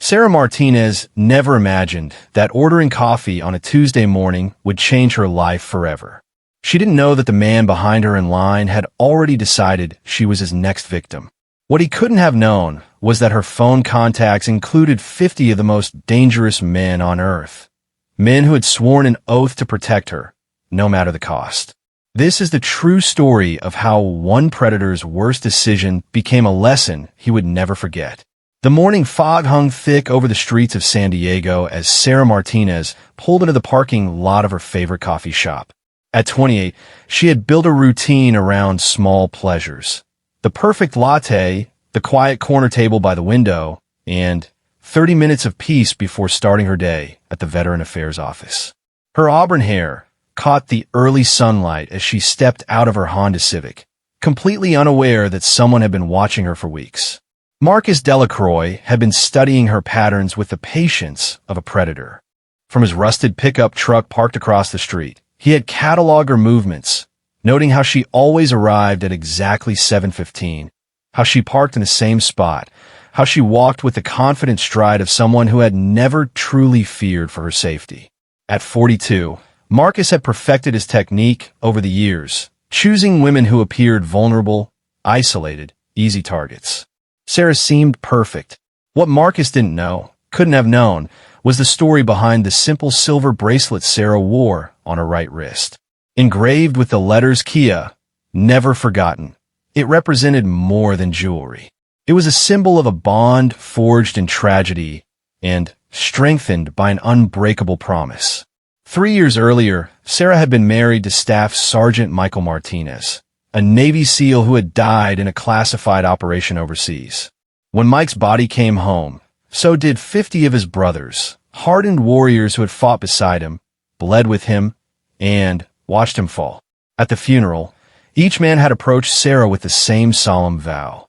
Sarah Martinez never imagined that ordering coffee on a Tuesday morning would change her life forever. She didn't know that the man behind her in line had already decided she was his next victim. What he couldn't have known was that her phone contacts included 50 of the most dangerous men on Earth. Men who had sworn an oath to protect her, no matter the cost. This is the true story of how one predator's worst decision became a lesson he would never forget. The morning fog hung thick over the streets of San Diego as Sarah Martinez pulled into the parking lot of her favorite coffee shop. At 28, she had built a routine around small pleasures. The perfect latte, the quiet corner table by the window, and 30 minutes of peace before starting her day at the Veteran Affairs office. Her auburn hair caught the early sunlight as she stepped out of her Honda Civic, completely unaware that someone had been watching her for weeks. Marcus Delacroix had been studying her patterns with the patience of a predator. From his rusted pickup truck parked across the street, he had cataloged her movements, noting how she always arrived at exactly 7:15, how she parked in the same spot, how she walked with the confident stride of someone who had never truly feared for her safety. At 42, Marcus had perfected his technique over the years, choosing women who appeared vulnerable, isolated, easy targets. Sarah seemed perfect. What Marcus didn't know, couldn't have known, was the story behind the simple silver bracelet Sarah wore on her right wrist. Engraved with the letters Kia, never forgotten, it represented more than jewelry. It was a symbol of a bond forged in tragedy and strengthened by an unbreakable promise. 3 years earlier, Sarah had been married to Staff Sergeant Michael Martinez, a Navy SEAL who had died in a classified operation overseas. When Mike's body came home, so did 50 of his brothers, hardened warriors who had fought beside him, bled with him, and watched him fall. At the funeral, each man had approached Sarah with the same solemn vow.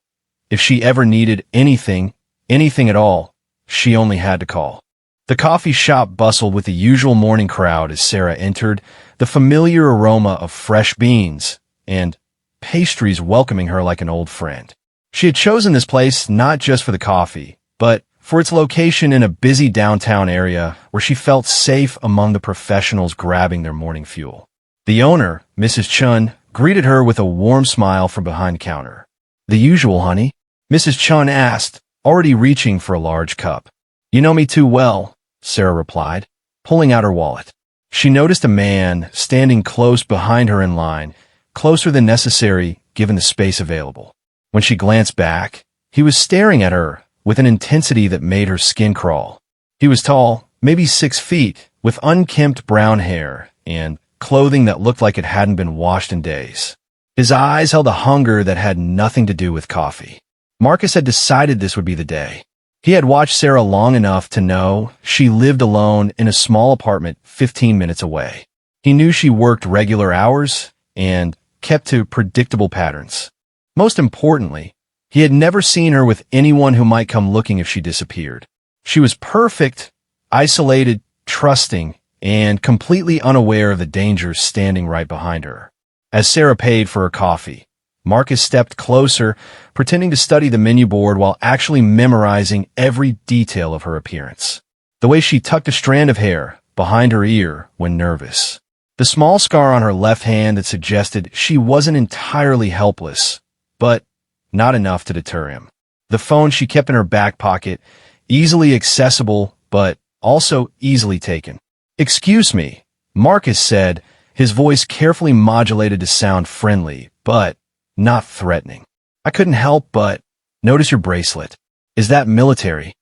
If she ever needed anything at all, she only had to call. The coffee shop bustled with the usual morning crowd as Sarah entered, the familiar aroma of fresh beans and pastries welcoming her like an old friend. She had chosen this place not just for the coffee, but for its location in a busy downtown area where she felt safe among the professionals grabbing their morning fuel. The owner, Mrs. Chun, greeted her with a warm smile from behind the counter. "The usual, honey?" Mrs. Chun asked, already reaching for a large cup. "You know me too well," Sarah replied, pulling out her wallet. She noticed a man standing close behind her in line, closer than necessary given the space available. When she glanced back, he was staring at her with an intensity that made her skin crawl. He was tall, maybe 6 feet, with unkempt brown hair and clothing that looked like it hadn't been washed in days. His eyes held a hunger that had nothing to do with coffee. Marcus had decided this would be the day. He had watched Sarah long enough to know she lived alone in a small apartment 15 minutes away. He knew she worked regular hours and kept to predictable patterns. Most importantly, he had never seen her with anyone who might come looking if she disappeared. She was perfect, isolated, trusting, and completely unaware of the dangers standing right behind her. As Sarah paid for her coffee, Marcus stepped closer, pretending to study the menu board while actually memorizing every detail of her appearance. The way she tucked a strand of hair behind her ear when nervous. The small scar on her left hand that suggested she wasn't entirely helpless, but not enough to deter him. The phone she kept in her back pocket, easily accessible, but also easily taken. "Excuse me," Marcus said, his voice carefully modulated to sound friendly, but not threatening. "I couldn't help but notice your bracelet. Is that military?"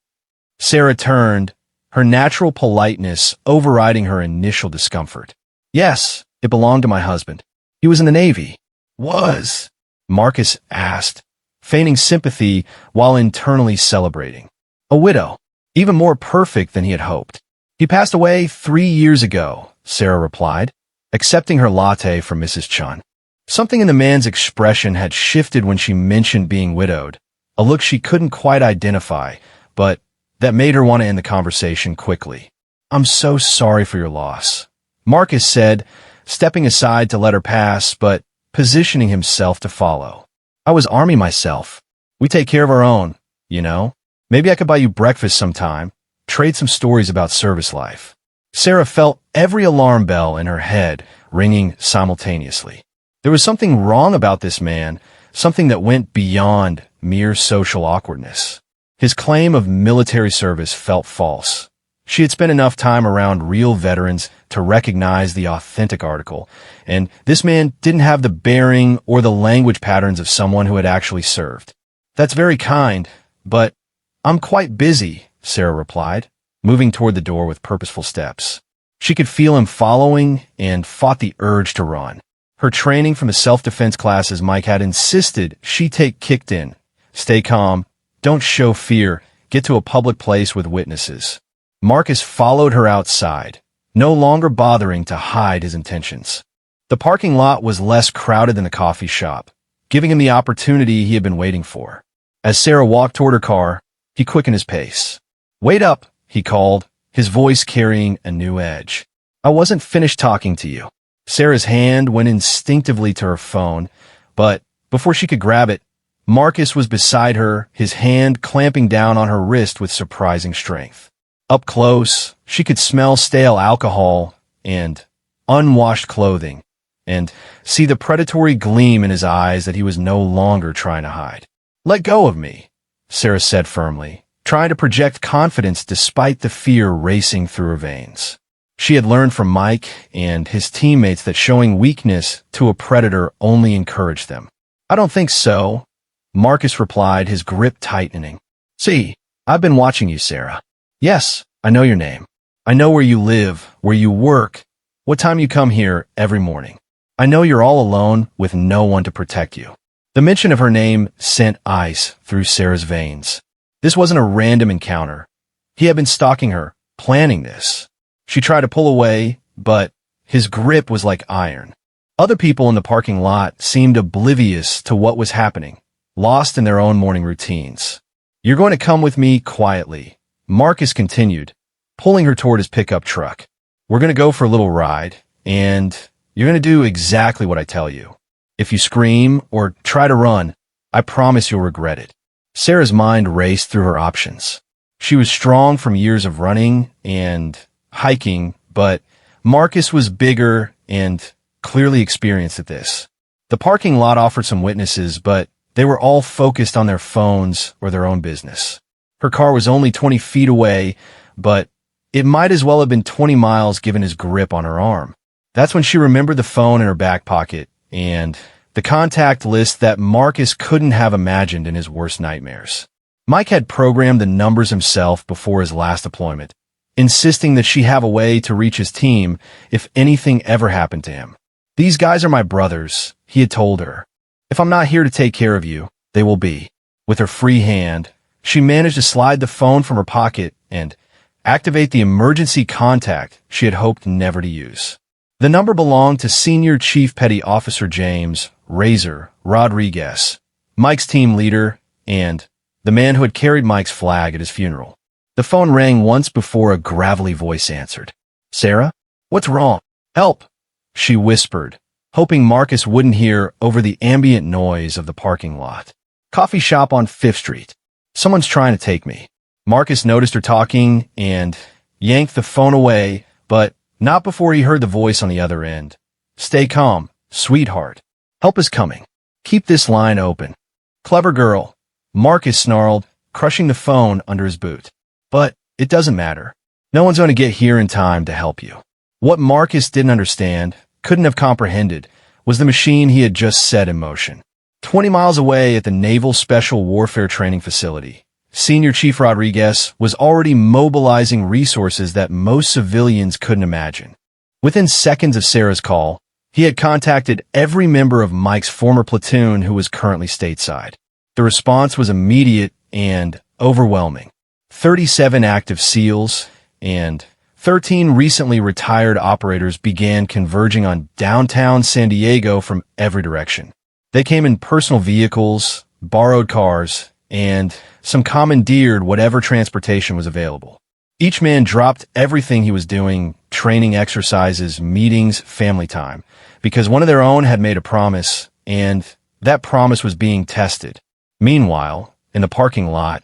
Sarah turned, her natural politeness overriding her initial discomfort. "Yes, it belonged to my husband. He was in the Navy." "Was?" Marcus asked, feigning sympathy while internally celebrating. "A widow, even more perfect than he had hoped. He passed away 3 years ago," Sarah replied, accepting her latte from Mrs. Chun. Something in the man's expression had shifted when she mentioned being widowed, a look she couldn't quite identify, but that made her want to end the conversation quickly. "I'm so sorry for your loss," Marcus said, stepping aside to let her pass, but positioning himself to follow. "I was Army myself. We take care of our own, you know." Maybe I could buy you breakfast sometime, trade some stories about service life. Sarah felt every alarm bell in her head ringing simultaneously. There was something wrong about this man, something that went beyond mere social awkwardness. His claim of military service felt false. She had spent enough time around real veterans to recognize the authentic article, and this man didn't have the bearing or the language patterns of someone who had actually served. "That's very kind, but I'm quite busy," Sarah replied, moving toward the door with purposeful steps. She could feel him following and fought the urge to run. Her training from the self-defense classes Mike had insisted she take kicked in. Stay calm, don't show fear, get to a public place with witnesses. Marcus followed her outside, no longer bothering to hide his intentions. The parking lot was less crowded than the coffee shop, giving him the opportunity he had been waiting for. As Sarah walked toward her car, he quickened his pace. "Wait up," he called, his voice carrying a new edge. "I wasn't finished talking to you." Sarah's hand went instinctively to her phone, but before she could grab it, Marcus was beside her, his hand clamping down on her wrist with surprising strength. Up close, she could smell stale alcohol and unwashed clothing, and see the predatory gleam in his eyes that he was no longer trying to hide. "Let go of me," Sarah said firmly, trying to project confidence despite the fear racing through her veins. She had learned from Mike and his teammates that showing weakness to a predator only encouraged them. "I don't think so," Marcus replied, his grip tightening. "See, I've been watching you, Sarah. Yes, I know your name. I know where you live, where you work, what time you come here every morning. I know you're all alone with no one to protect you." The mention of her name sent ice through Sarah's veins. This wasn't a random encounter. He had been stalking her, planning this. She tried to pull away, but his grip was like iron. Other people in the parking lot seemed oblivious to what was happening, lost in their own morning routines. "You're going to come with me quietly," Marcus continued, pulling her toward his pickup truck. "We're going to go for a little ride, and you're going to do exactly what I tell you. If you scream or try to run, I promise you'll regret it." Sarah's mind raced through her options. She was strong from years of running and hiking, but Marcus was bigger and clearly experienced at this. The parking lot offered some witnesses, but they were all focused on their phones or their own business. Her car was only 20 feet away, but it might as well have been 20 miles given his grip on her arm. That's when she remembered the phone in her back pocket and the contact list that Marcus couldn't have imagined in his worst nightmares. Mike had programmed the numbers himself before his last deployment, insisting that she have a way to reach his team if anything ever happened to him. "These guys are my brothers," he had told her. "If I'm not here to take care of you, they will be." With her free hand, she managed to slide the phone from her pocket and activate the emergency contact she had hoped never to use. The number belonged to Senior Chief Petty Officer James Razor Rodriguez, Mike's team leader, and the man who had carried Mike's flag at his funeral. The phone rang once before a gravelly voice answered. "Sarah? What's wrong? Help!" she whispered, hoping Marcus wouldn't hear over the ambient noise of the parking lot. "Coffee shop on 5th Street. Someone's trying to take me." Marcus noticed her talking and yanked the phone away, but not before he heard the voice on the other end. "Stay calm, sweetheart. Help is coming. Keep this line open." "Clever girl," Marcus snarled, crushing the phone under his boot. "But it doesn't matter. No one's going to get here in time to help you." What Marcus didn't understand, couldn't have comprehended, was the machine he had just set in motion. 20 miles away at the Naval Special Warfare Training Facility, Senior Chief Rodriguez was already mobilizing resources that most civilians couldn't imagine. Within seconds of Sarah's call, he had contacted every member of Mike's former platoon who was currently stateside. The response was immediate and overwhelming. 37 active SEALs and 13 recently retired operators began converging on downtown San Diego from every direction. They came in personal vehicles, borrowed cars, and some commandeered whatever transportation was available. Each man dropped everything he was doing, training exercises, meetings, family time, because one of their own had made a promise, and that promise was being tested. Meanwhile, in the parking lot,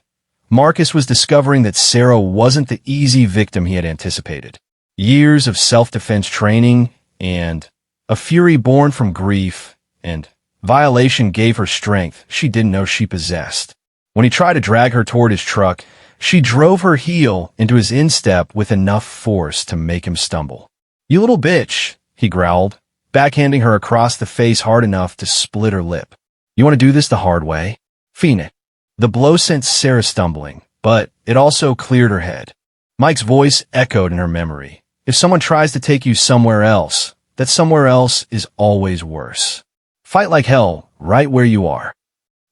Marcus was discovering that Sarah wasn't the easy victim he had anticipated. Years of self-defense training and a fury born from grief and violation gave her strength she didn't know she possessed. When he tried to drag her toward his truck, she drove her heel into his instep with enough force to make him stumble. "You little bitch," he growled, backhanding her across the face hard enough to split her lip. "You want to do this the hard way? Fiend it." The blow sent Sarah stumbling, but it also cleared her head. Mike's voice echoed in her memory. "If someone tries to take you somewhere else, that somewhere else is always worse. Fight like hell right where you are."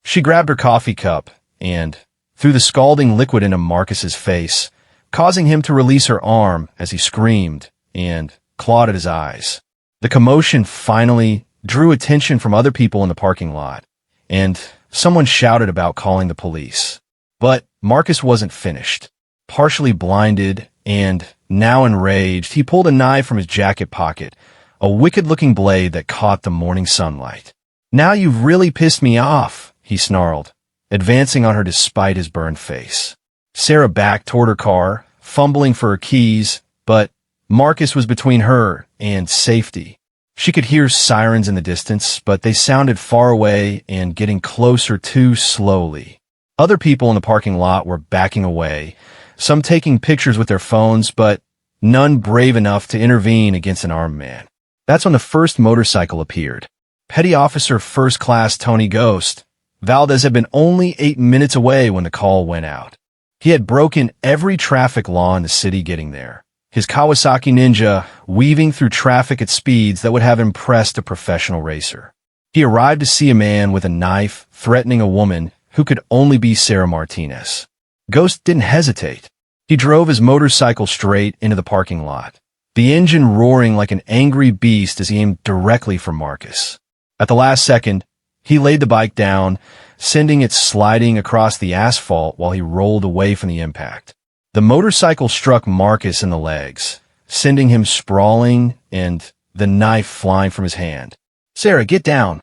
She grabbed her coffee cup and threw the scalding liquid into Marcus's face, causing him to release her arm as he screamed and clawed at his eyes. The commotion finally drew attention from other people in the parking lot, and someone shouted about calling the police. But Marcus wasn't finished. Partially blinded and now enraged, he pulled a knife from his jacket pocket, a wicked-looking blade that caught the morning sunlight. "Now you've really pissed me off," he snarled, advancing on her despite his burned face. Sarah backed toward her car, fumbling for her keys, but Marcus was between her and safety. She could hear sirens in the distance, but they sounded far away and getting closer too slowly. Other people in the parking lot were backing away, some taking pictures with their phones, but none brave enough to intervene against an armed man. That's when the first motorcycle appeared. Petty Officer First Class Tony Ghost. Valdez had been only 8 minutes away when the call went out. He had broken every traffic law in the city getting there, his Kawasaki Ninja weaving through traffic at speeds that would have impressed a professional racer. He arrived to see a man with a knife threatening a woman who could only be Sarah Martinez. Ghost didn't hesitate. He drove his motorcycle straight into the parking lot, the engine roaring like an angry beast as he aimed directly for Marcus. At the last second, he laid the bike down, sending it sliding across the asphalt while he rolled away from the impact. The motorcycle struck Marcus in the legs, sending him sprawling and the knife flying from his hand. "Sarah, get down!"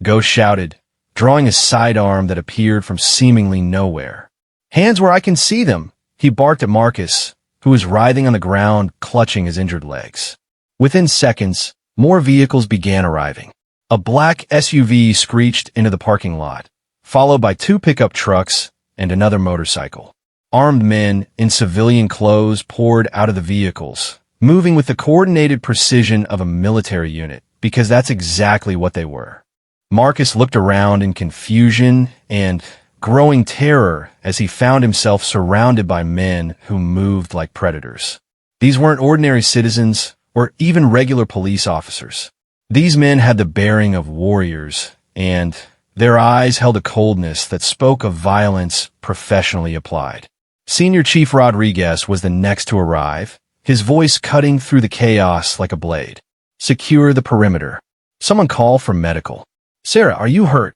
Ghost shouted, drawing a sidearm that appeared from seemingly nowhere. "Hands where I can see them!" He barked at Marcus, who was writhing on the ground, clutching his injured legs. Within seconds, more vehicles began arriving. A black SUV screeched into the parking lot, followed by 2 pickup trucks and another motorcycle. Armed men in civilian clothes poured out of the vehicles, moving with the coordinated precision of a military unit, because that's exactly what they were. Marcus looked around in confusion and growing terror as he found himself surrounded by men who moved like predators. These weren't ordinary citizens or even regular police officers. These men had the bearing of warriors, and their eyes held a coldness that spoke of violence professionally applied. Senior Chief Rodriguez was the next to arrive, his voice cutting through the chaos like a blade. "Secure the perimeter. Someone call for medical." "Sarah, are you hurt?"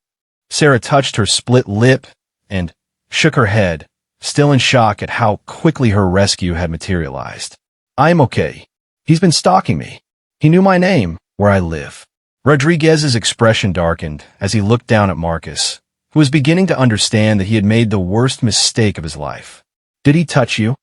Sarah touched her split lip and shook her head, still in shock at how quickly her rescue had materialized. "I'm okay. He's been stalking me. He knew my name, where I live." Rodriguez's expression darkened as he looked down at Marcus, who was beginning to understand that he had made the worst mistake of his life. "Did he touch you?"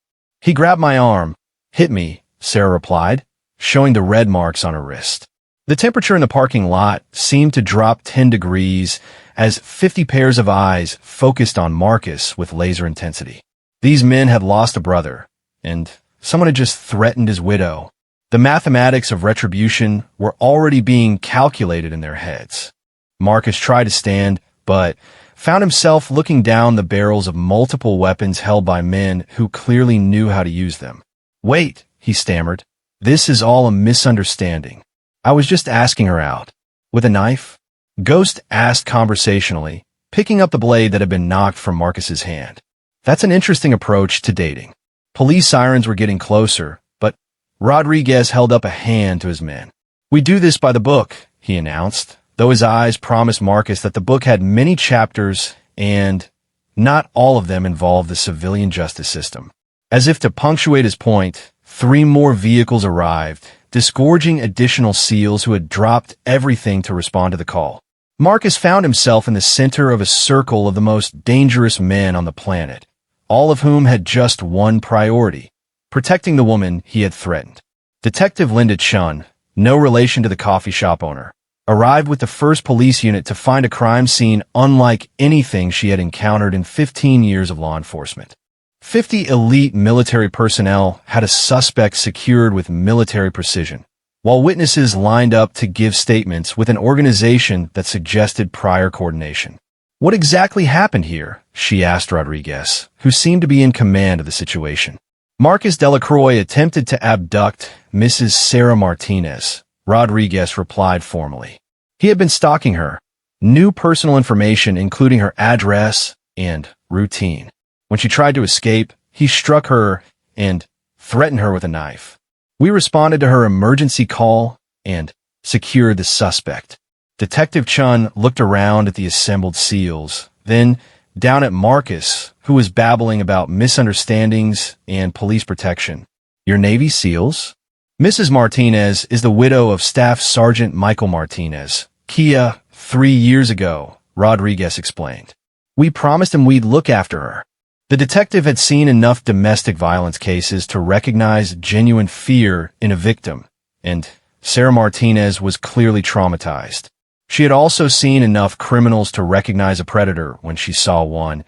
"He grabbed my arm. Hit me," Sarah replied, showing the red marks on her wrist. The temperature in the parking lot seemed to drop 10 degrees as 50 pairs of eyes focused on Marcus with laser intensity. These men had lost a brother, and someone had just threatened his widow. The mathematics of retribution were already being calculated in their heads. Marcus tried to stand, but found himself looking down the barrels of multiple weapons held by men who clearly knew how to use them. "Wait," he stammered. "This is all a misunderstanding. I was just asking her out." "With a knife?" Ghost asked conversationally, picking up the blade that had been knocked from Marcus's hand. "That's an interesting approach to dating." Police sirens were getting closer, but Rodriguez held up a hand to his men. "We do this by the book," he announced, though his eyes promised Marcus that the book had many chapters and not all of them involved the civilian justice system. As if to punctuate his point, 3 more vehicles arrived, disgorging additional SEALs who had dropped everything to respond to the call. Marcus found himself in the center of a circle of the most dangerous men on the planet, all of whom had just one priority: protecting the woman he had threatened. Detective Linda Chun, no relation to the coffee shop owner, arrived with the first police unit to find a crime scene unlike anything she had encountered in 15 years of law enforcement. 50 elite military personnel had a suspect secured with military precision, while witnesses lined up to give statements with an organization that suggested prior coordination. "What exactly happened here?" she asked Rodriguez, who seemed to be in command of the situation. "Marcus Delacroix attempted to abduct Mrs. Sarah Martinez," Rodriguez replied formally. "He had been stalking her, knew personal information including her address and routine. When she tried to escape, he struck her and threatened her with a knife. We responded to her emergency call and secured the suspect." Detective Chun looked around at the assembled SEALs, then down at Marcus, who was babbling about misunderstandings and police protection. "Your Navy SEALs?" Mrs. Martinez is the widow of Staff Sergeant Michael Martinez. "Kia, 3 years ago," Rodriguez explained. "We promised him we'd look after her." The detective had seen enough domestic violence cases to recognize genuine fear in a victim, and Sarah Martinez was clearly traumatized. She had also seen enough criminals to recognize a predator when she saw one,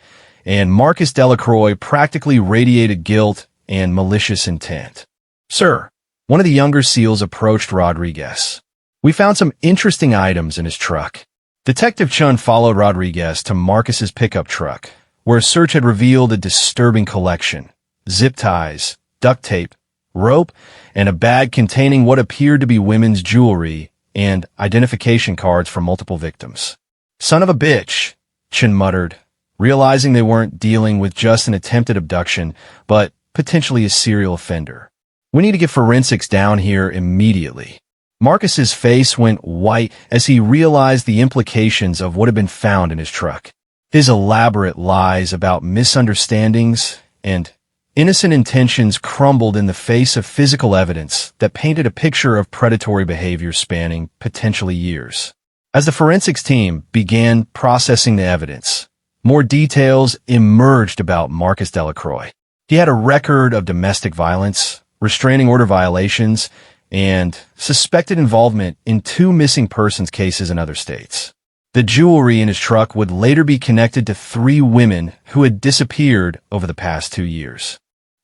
and Marcus Delacroix practically radiated guilt and malicious intent. "Sir," one of the younger SEALs approached Rodriguez. "We found some interesting items in his truck." Detective Chun followed Rodriguez to Marcus's pickup truck, where a search had revealed a disturbing collection: zip ties, duct tape, rope, and a bag containing what appeared to be women's jewelry and identification cards for multiple victims. "Son of a bitch," Chin muttered, realizing they weren't dealing with just an attempted abduction, but potentially a serial offender. "We need to get forensics down here immediately." Marcus's face went white as he realized the implications of what had been found in his truck. His elaborate lies about misunderstandings and innocent intentions crumbled in the face of physical evidence that painted a picture of predatory behavior spanning potentially years. As the forensics team began processing the evidence, more details emerged about Marcus Delacroix. He had a record of domestic violence, restraining order violations, and suspected involvement in 2 missing persons cases in other states. The jewelry in his truck would later be connected to 3 women who had disappeared over the past 2 years.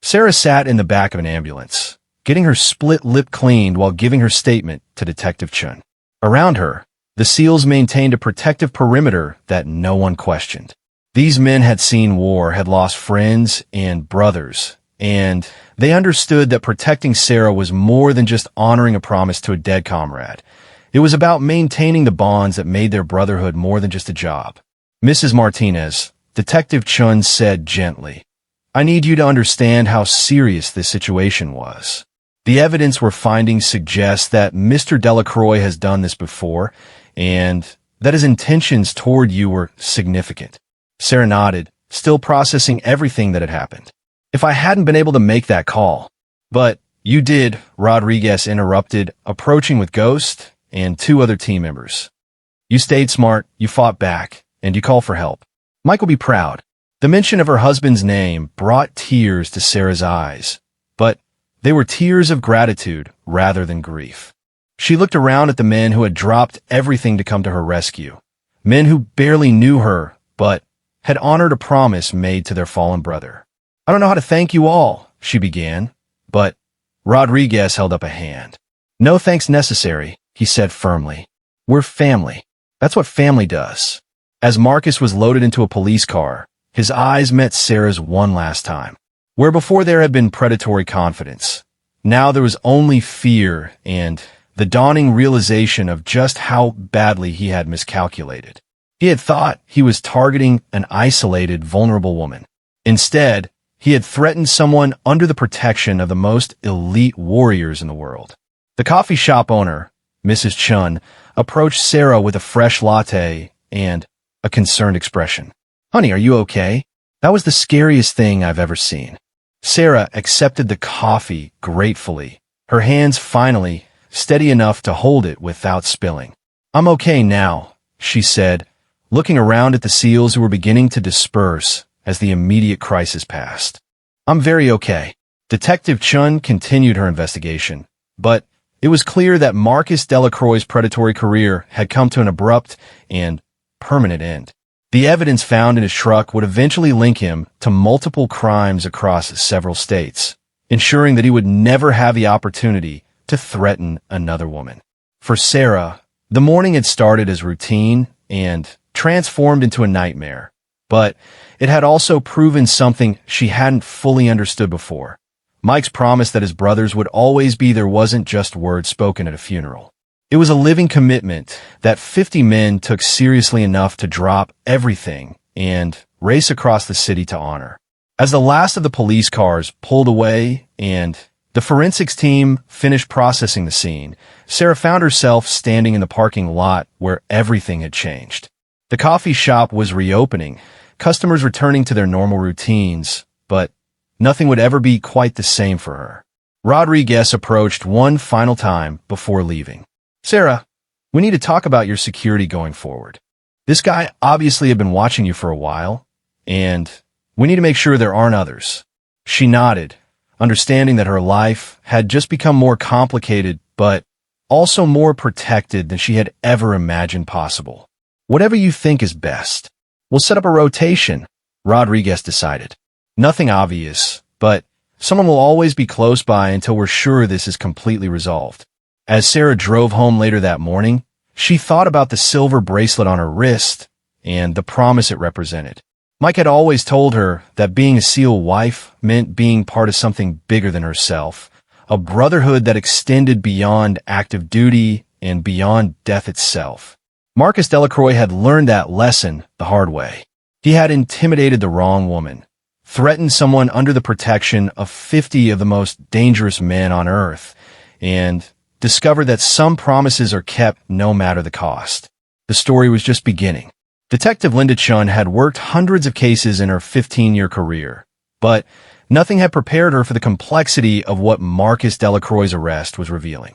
Sarah sat in the back of an ambulance, getting her split lip cleaned while giving her statement to Detective Chun. Around her, the SEALs maintained a protective perimeter that no one questioned. These men had seen war, had lost friends and brothers, and they understood that protecting Sarah was more than just honoring a promise to a dead comrade. It was about maintaining the bonds that made their brotherhood more than just a job. "Mrs. Martinez," Detective Chun said gently, "I need you to understand how serious this situation was. The evidence we're finding suggests that Mr. Delacroix has done this before, and that his intentions toward you were significant." Sarah nodded, still processing everything that had happened. "If I hadn't been able to make that call." "But you did," Rodriguez interrupted, approaching with Ghost and 2 other team members. "You stayed smart, you fought back, and you called for help. Mike will be proud." The mention of her husband's name brought tears to Sarah's eyes, but they were tears of gratitude rather than grief. She looked around at the men who had dropped everything to come to her rescue, men who barely knew her, but had honored a promise made to their fallen brother. "I don't know how to thank you all," she began, but Rodriguez held up a hand. "No thanks necessary," he said firmly. "We're family. That's what family does." As Marcus was loaded into a police car, his eyes met Sarah's one last time. Where before there had been predatory confidence, now there was only fear and the dawning realization of just how badly he had miscalculated. He had thought he was targeting an isolated, vulnerable woman. Instead, he had threatened someone under the protection of the most elite warriors in the world. The coffee shop owner, Mrs. Chun, approached Sarah with a fresh latte and a concerned expression. "Honey, are you okay? That was the scariest thing I've ever seen." Sarah accepted the coffee gratefully, her hands finally steady enough to hold it without spilling. "I'm okay now," she said, looking around at the SEALs who were beginning to disperse as the immediate crisis passed. "I'm very okay." Detective Chun continued her investigation, but it was clear that Marcus Delacroix's predatory career had come to an abrupt and permanent end. The evidence found in his truck would eventually link him to multiple crimes across several states, ensuring that he would never have the opportunity to threaten another woman. For Sarah, the morning had started as routine and transformed into a nightmare, but it had also proven something she hadn't fully understood before. Mike's promise that his brothers would always be there wasn't just words spoken at a funeral. It was a living commitment that 50 men took seriously enough to drop everything and race across the city to honor. As the last of the police cars pulled away and the forensics team finished processing the scene, Sarah found herself standing in the parking lot where everything had changed. The coffee shop was reopening, customers returning to their normal routines, but nothing would ever be quite the same for her. Rodriguez approached one final time before leaving. "Sarah, we need to talk about your security going forward. This guy obviously had been watching you for a while, and we need to make sure there aren't others." She nodded, understanding that her life had just become more complicated, but also more protected than she had ever imagined possible. "Whatever you think is best. We'll set up a rotation," Rodriguez decided. "Nothing obvious, but someone will always be close by until we're sure this is completely resolved." As Sarah drove home later that morning, she thought about the silver bracelet on her wrist and the promise it represented. Mike had always told her that being a SEAL wife meant being part of something bigger than herself, a brotherhood that extended beyond active duty and beyond death itself. Marcus Delacroix had learned that lesson the hard way. He had intimidated the wrong woman, threatened someone under the protection of 50 of the most dangerous men on Earth, and discovered that some promises are kept no matter the cost. The story was just beginning. Detective Linda Chun had worked hundreds of cases in her 15-year career, but nothing had prepared her for the complexity of what Marcus Delacroix's arrest was revealing.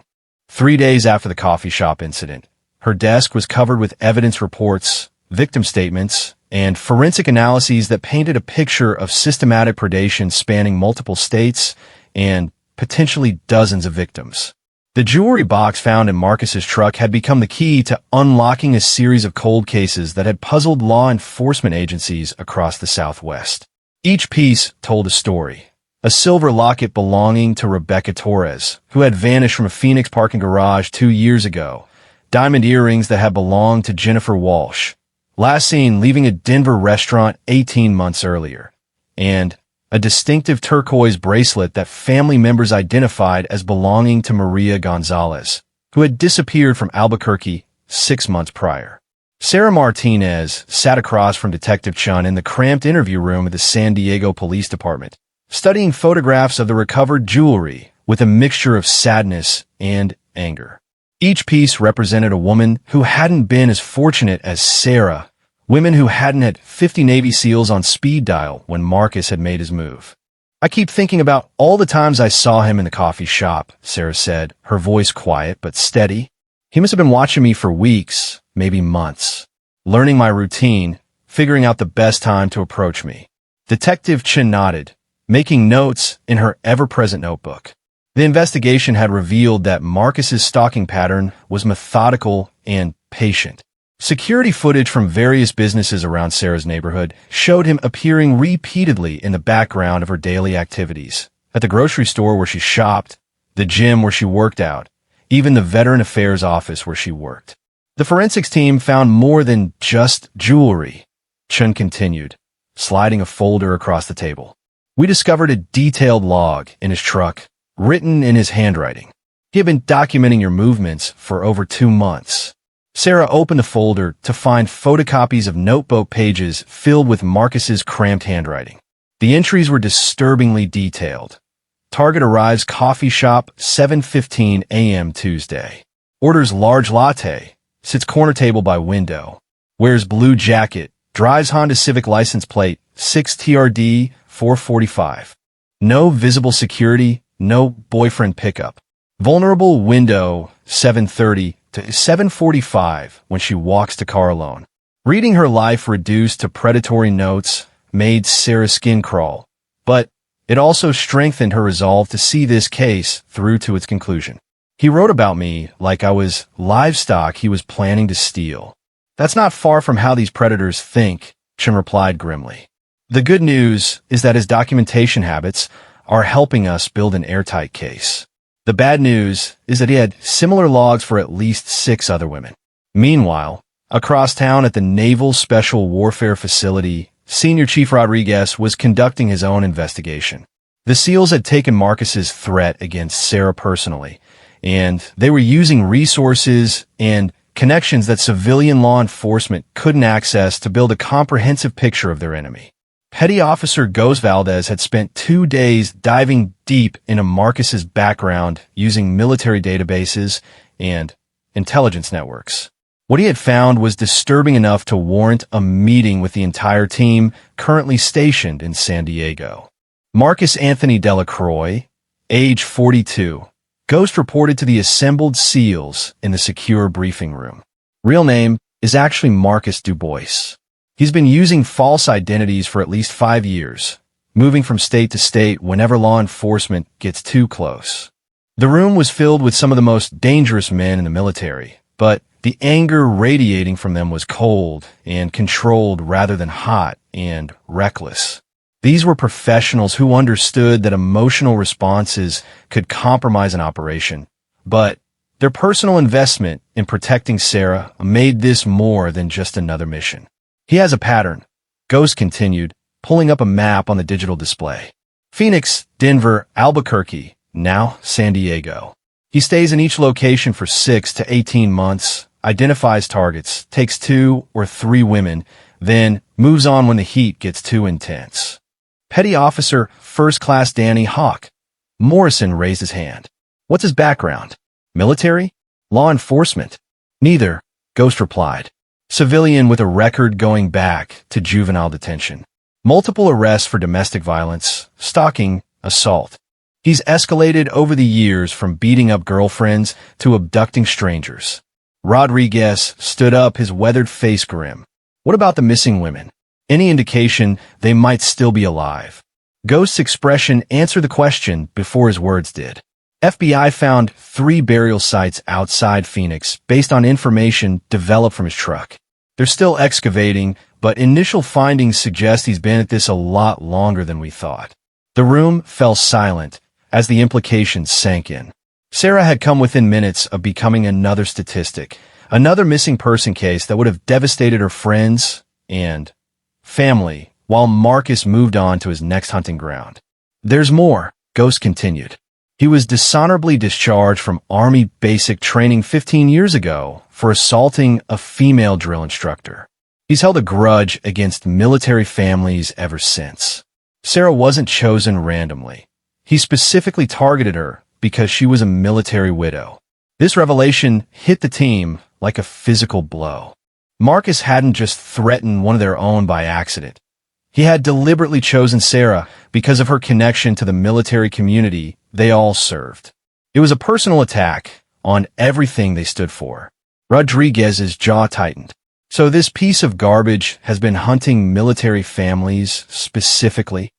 3 days after the coffee shop incident, her desk was covered with evidence reports, victim statements, and forensic analyses that painted a picture of systematic predation spanning multiple states and potentially dozens of victims. The jewelry box found in Marcus's truck had become the key to unlocking a series of cold cases that had puzzled law enforcement agencies across the Southwest. Each piece told a story. A silver locket belonging to Rebecca Torres, who had vanished from a Phoenix parking garage 2 years ago. Diamond earrings that had belonged to Jennifer Walsh, last seen leaving a Denver restaurant 18 months earlier. And a distinctive turquoise bracelet that family members identified as belonging to Maria Gonzalez, who had disappeared from Albuquerque 6 months prior. Sarah Martinez sat across from Detective Chun in the cramped interview room of the San Diego Police Department, studying photographs of the recovered jewelry with a mixture of sadness and anger. Each piece represented a woman who hadn't been as fortunate as Sarah, women who hadn't had 50 Navy SEALs on speed dial when Marcus had made his move. "I keep thinking about all the times I saw him in the coffee shop," Sarah said, her voice quiet but steady. "He must have been watching me for weeks, maybe months, learning my routine, figuring out the best time to approach me." Detective Chin nodded, making notes in her ever-present notebook. The investigation had revealed that Marcus's stalking pattern was methodical and patient. Security footage from various businesses around Sarah's neighborhood showed him appearing repeatedly in the background of her daily activities. At the grocery store where she shopped, the gym where she worked out, even the Veteran Affairs office where she worked. The forensics team found more than just jewelry, Chun continued, sliding a folder across the table. "We discovered a detailed log in his truck, written in his handwriting. He had been documenting your movements for over 2 months." Sarah opened the folder to find photocopies of notebook pages filled with Marcus's cramped handwriting. The entries were disturbingly detailed. Target arrives coffee shop 7:15 a.m. Tuesday. Orders large latte, sits corner table by window. Wears blue jacket, drives Honda Civic license plate 6TRD 445. No visible security, no boyfriend pickup. Vulnerable window 7:30 to 7:45 when she walks to car alone. Reading her life reduced to predatory notes, made Sarah's skin crawl, but it also strengthened her resolve to see this case through to its conclusion. He wrote about me like I was livestock he was planning to steal. That's not far from how these predators think, Chen replied grimly. The good news is that his documentation habits are helping us build an airtight case. The bad news is that he had similar logs for at least 6 other women. Meanwhile, across town at the Naval Special Warfare Facility, Senior Chief Rodriguez was conducting his own investigation. The SEALs had taken Marcus's threat against Sarah personally, and they were using resources and connections that civilian law enforcement couldn't access to build a comprehensive picture of their enemy. Petty Officer Gose Valdez had spent 2 days diving deep into Marcus's background using military databases and intelligence networks. What he had found was disturbing enough to warrant a meeting with the entire team currently stationed in San Diego. Marcus Anthony Delacroix, age 42, Ghost reported to the assembled SEALs in the secure briefing room. Real name is actually Marcus Dubois. He's been using false identities for at least 5 years, moving from state to state whenever law enforcement gets too close. The room was filled with some of the most dangerous men in the military, but the anger radiating from them was cold and controlled rather than hot and reckless. These were professionals who understood that emotional responses could compromise an operation, but their personal investment in protecting Sarah made this more than just another mission. He has a pattern, Ghost continued, pulling up a map on the digital display. Phoenix, Denver, Albuquerque, now San Diego. He stays in each location for 6 to 18 months, identifies targets, takes 2 or 3 women, then moves on when the heat gets too intense. Petty Officer First Class Danny Hawk Morrison raised his hand. What's his background? Military? Law enforcement? Neither, Ghost replied. Civilian with a record going back to juvenile detention. Multiple arrests for domestic violence, stalking, assault. He's escalated over the years from beating up girlfriends to abducting strangers. Rodriguez stood up, his weathered face grim. What about the missing women? Any indication they might still be alive? Ghost's expression answered the question before his words did. FBI found 3 burial sites outside Phoenix based on information developed from his truck. They're still excavating, but initial findings suggest he's been at this a lot longer than we thought. The room fell silent as the implications sank in. Sarah had come within minutes of becoming another statistic, another missing person case that would have devastated her friends and family, while Marcus moved on to his next hunting ground. There's more, Ghost continued. He was dishonorably discharged from Army basic training 15 years ago for assaulting a female drill instructor. He's held a grudge against military families ever since. Sarah wasn't chosen randomly. He specifically targeted her because she was a military widow. This revelation hit the team like a physical blow. Marcus hadn't just threatened one of their own by accident. He had deliberately chosen Sarah because of her connection to the military community they all served. It was a personal attack on everything they stood for. Rodriguez's jaw tightened. So this piece of garbage has been hunting military families specifically?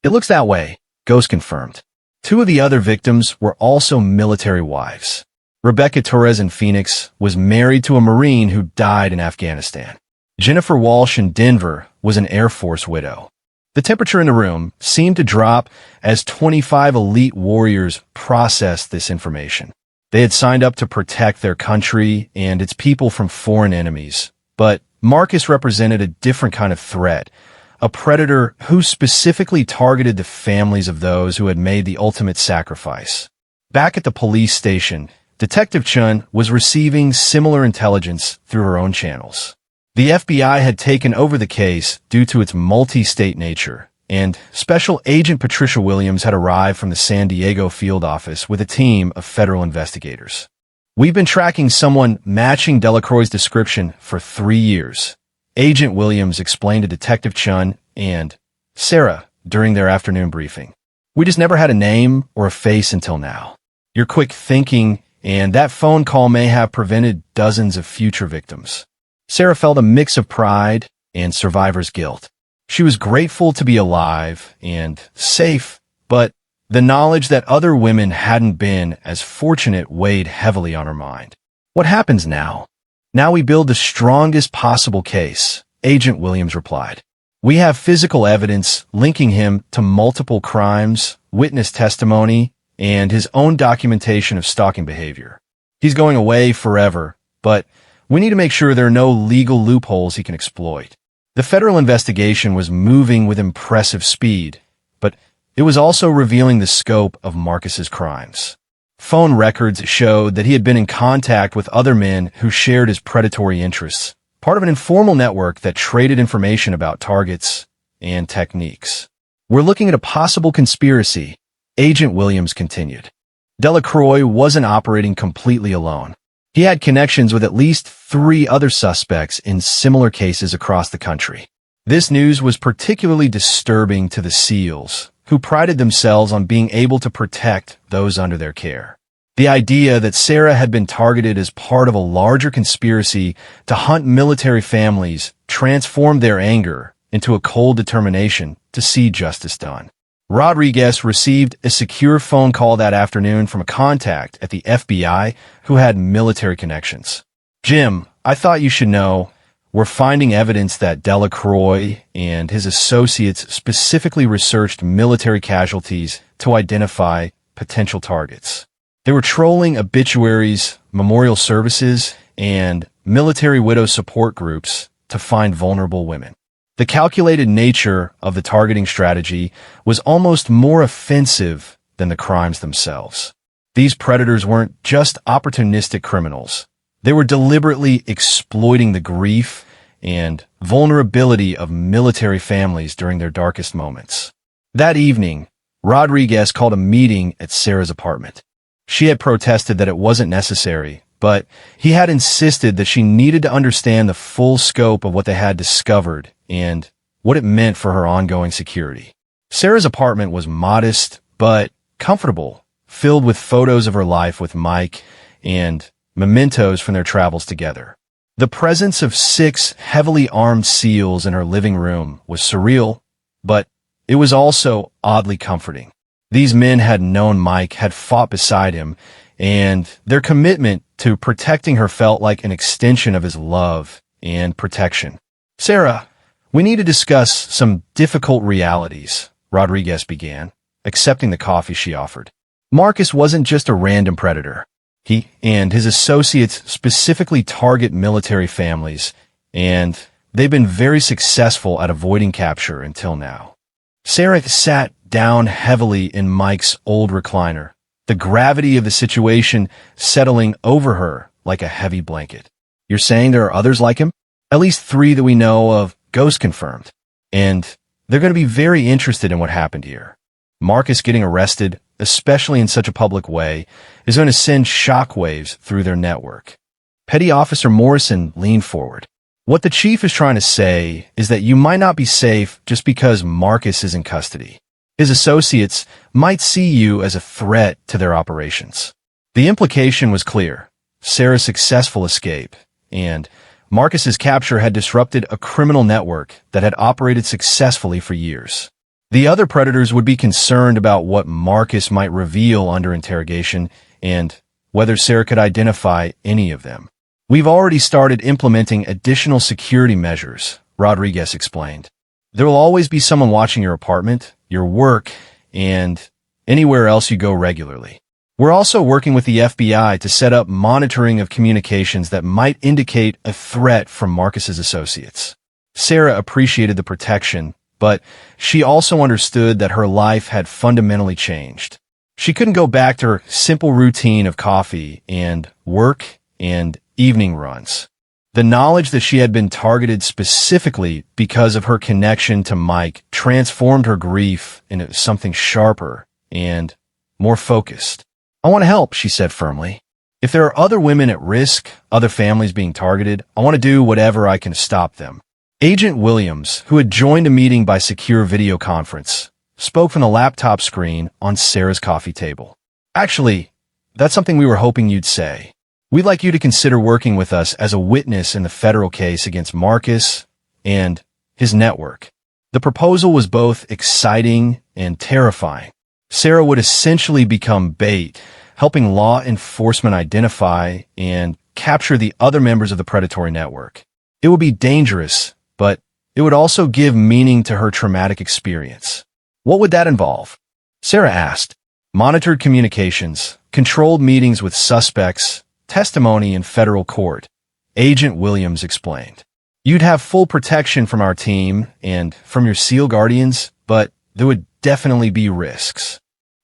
It looks that way, Ghost confirmed. 2 of the other victims were also military wives. Rebecca Torres in Phoenix was married to a Marine who died in Afghanistan. Jennifer Walsh in Denver was an Air Force widow. The temperature in the room seemed to drop as 25 elite warriors processed this information. They had signed up to protect their country and its people from foreign enemies. But Marcus represented a different kind of threat, a predator who specifically targeted the families of those who had made the ultimate sacrifice. Back at the police station, Detective Chun was receiving similar intelligence through her own channels. The FBI had taken over the case due to its multi-state nature, and Special Agent Patricia Williams had arrived from the San Diego field office with a team of federal investigators. We've been tracking someone matching Delacroix's description for 3 years, Agent Williams explained to Detective Chun and Sarah during their afternoon briefing. We just never had a name or a face until now. Your quick thinking and that phone call may have prevented dozens of future victims. Sarah felt a mix of pride and survivor's guilt. She was grateful to be alive and safe, but the knowledge that other women hadn't been as fortunate weighed heavily on her mind. What happens now? Now we build the strongest possible case, Agent Williams replied. We have physical evidence linking him to multiple crimes, witness testimony, and his own documentation of stalking behavior. He's going away forever, but we need to make sure there are no legal loopholes he can exploit. The federal investigation was moving with impressive speed, but it was also revealing the scope of Marcus's crimes. Phone records showed that he had been in contact with other men who shared his predatory interests, part of an informal network that traded information about targets and techniques. We're looking at a possible conspiracy, Agent Williams continued. Delacroix wasn't operating completely alone. He had connections with at least 3 other suspects in similar cases across the country. This news was particularly disturbing to the SEALs, who prided themselves on being able to protect those under their care. The idea that Sarah had been targeted as part of a larger conspiracy to hunt military families transformed their anger into a cold determination to see justice done. Rodriguez received a secure phone call that afternoon from a contact at the FBI who had military connections. Jim, I thought you should know, we're finding evidence that Delacroix and his associates specifically researched military casualties to identify potential targets. They were trolling obituaries, memorial services, and military widow support groups to find vulnerable women. The calculated nature of the targeting strategy was almost more offensive than the crimes themselves. These predators weren't just opportunistic criminals. They were deliberately exploiting the grief and vulnerability of military families during their darkest moments. That evening, Rodriguez called a meeting at Sarah's apartment. She had protested that it wasn't necessary, but he had insisted that she needed to understand the full scope of what they had discovered and what it meant for her ongoing security. Sarah's apartment was modest but comfortable, filled with photos of her life with Mike and mementos from their travels together. The presence of 6 heavily armed SEALs in her living room was surreal, but it was also oddly comforting. These men had known Mike, had fought beside him, and their commitment to protecting her felt like an extension of his love and protection. Sarah, we need to discuss some difficult realities, Rodriguez began, accepting the coffee she offered. Marcus wasn't just a random predator. He and his associates specifically target military families, and they've been very successful at avoiding capture until now. Sarah sat down heavily in Mike's old recliner, the gravity of the situation settling over her like a heavy blanket. You're saying there are others like him? At least 3 that we know of, Ghost confirmed. And they're going to be very interested in what happened here. Marcus getting arrested, especially in such a public way, is going to send shockwaves through their network. Petty Officer Morrison leaned forward. What the chief is trying to say is that you might not be safe just because Marcus is in custody. His associates might see you as a threat to their operations. The implication was clear. Sarah's successful escape and Marcus's capture had disrupted a criminal network that had operated successfully for years. The other predators would be concerned about what Marcus might reveal under interrogation and whether Sarah could identify any of them. We've already started implementing additional security measures, Rodriguez explained. There will always be someone watching your apartment, your work, and anywhere else you go regularly. We're also working with the FBI to set up monitoring of communications that might indicate a threat from Marcus's associates. Sarah appreciated the protection, but she also understood that her life had fundamentally changed. She couldn't go back to her simple routine of coffee and work and evening runs. The knowledge that she had been targeted specifically because of her connection to Mike transformed her grief into something sharper and more focused. I want to help, she said firmly. If there are other women at risk, other families being targeted, I want to do whatever I can to stop them. Agent Williams, who had joined a meeting by secure video conference, spoke from the laptop screen on Sarah's coffee table. Actually, that's something we were hoping you'd say. We'd like you to consider working with us as a witness in the federal case against Marcus and his network. The proposal was both exciting and terrifying. Sarah would essentially become bait, helping law enforcement identify and capture the other members of the predatory network. It would be dangerous, but it would also give meaning to her traumatic experience. What would that involve? Sarah asked. Monitored communications, controlled meetings with suspects, testimony in federal court. Agent Williams explained. You'd have full protection from our team and from your SEAL guardians, but there would definitely be risks.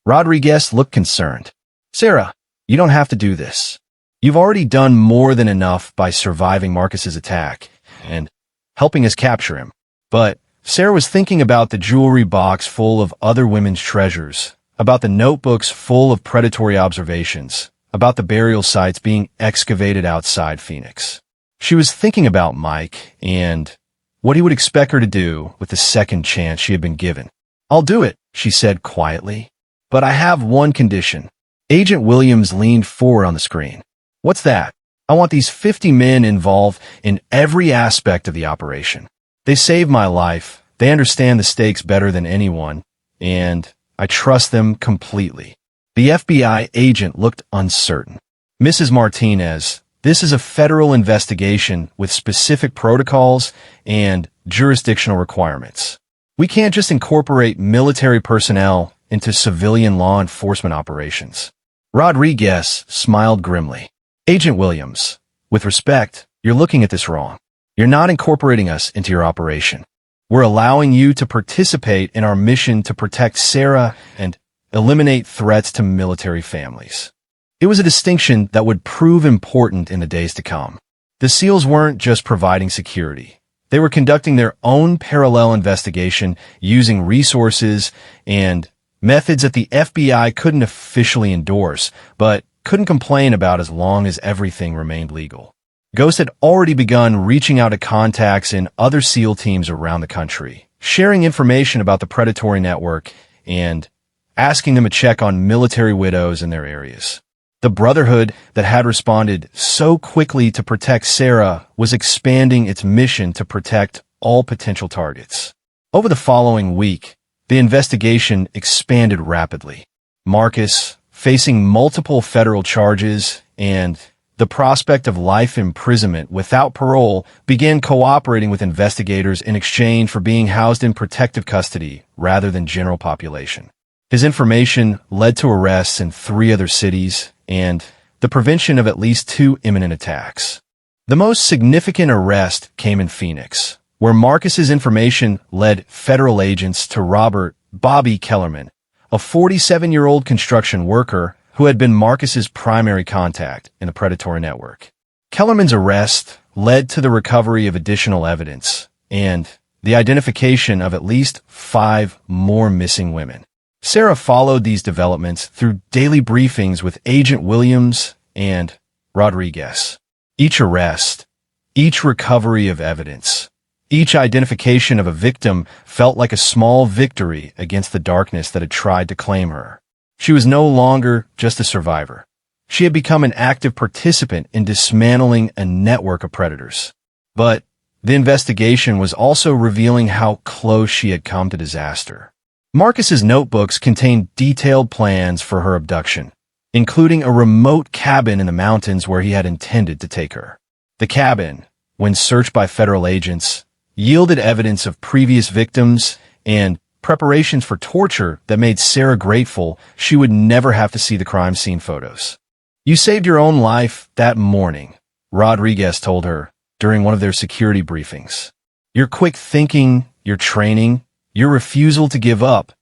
Rodriguez looked concerned. Sarah, you don't have to do this. You've already done more than enough by surviving Marcus's attack and helping us capture him. But Sarah was thinking about the jewelry box full of other women's treasures, about the notebooks full of predatory observations, about the burial sites being excavated outside Phoenix. She was thinking about Mike and what he would expect her to do with the second chance she had been given. I'll do it, she said quietly. But I have one condition. Agent Williams leaned forward on the screen. What's that? I want these 50 men involved in every aspect of the operation. They saved my life. They understand the stakes better than anyone, and I trust them completely. The FBI agent looked uncertain. Mrs. Martinez, this is a federal investigation with specific protocols and jurisdictional requirements. We can't just incorporate military personnel into civilian law enforcement operations. Rodriguez smiled grimly. Agent Williams, with respect, you're looking at this wrong. You're not incorporating us into your operation. We're allowing you to participate in our mission to protect Sarah and eliminate threats to military families. It was a distinction that would prove important in the days to come. The SEALs weren't just providing security. They were conducting their own parallel investigation using resources and methods that the FBI couldn't officially endorse, but couldn't complain about as long as everything remained legal. Ghost had already begun reaching out to contacts in other SEAL teams around the country, sharing information about the predatory network and asking them to check on military widows in their areas. The Brotherhood that had responded so quickly to protect Sarah was expanding its mission to protect all potential targets. Over the following week, the investigation expanded rapidly. Marcus, facing multiple federal charges and the prospect of life imprisonment without parole, began cooperating with investigators in exchange for being housed in protective custody rather than general population. His information led to arrests in 3 other cities and the prevention of at least 2 imminent attacks. The most significant arrest came in Phoenix, where Marcus's information led federal agents to Robert Bobby Kellerman, a 47-year-old construction worker who had been Marcus's primary contact in the predatory network. Kellerman's arrest led to the recovery of additional evidence and the identification of at least 5 more missing women. Sarah followed these developments through daily briefings with Agent Williams and Rodriguez. Each arrest, each recovery of evidence, each identification of a victim felt like a small victory against the darkness that had tried to claim her. She was no longer just a survivor. She had become an active participant in dismantling a network of predators. But the investigation was also revealing how close she had come to disaster. Marcus's notebooks contained detailed plans for her abduction, including a remote cabin in the mountains where he had intended to take her. The cabin, when searched by federal agents, yielded evidence of previous victims and preparations for torture that made Sarah grateful she would never have to see the crime scene photos. You saved your own life that morning, Rodriguez told her during one of their security briefings. Your quick thinking, your training, your refusal to give up,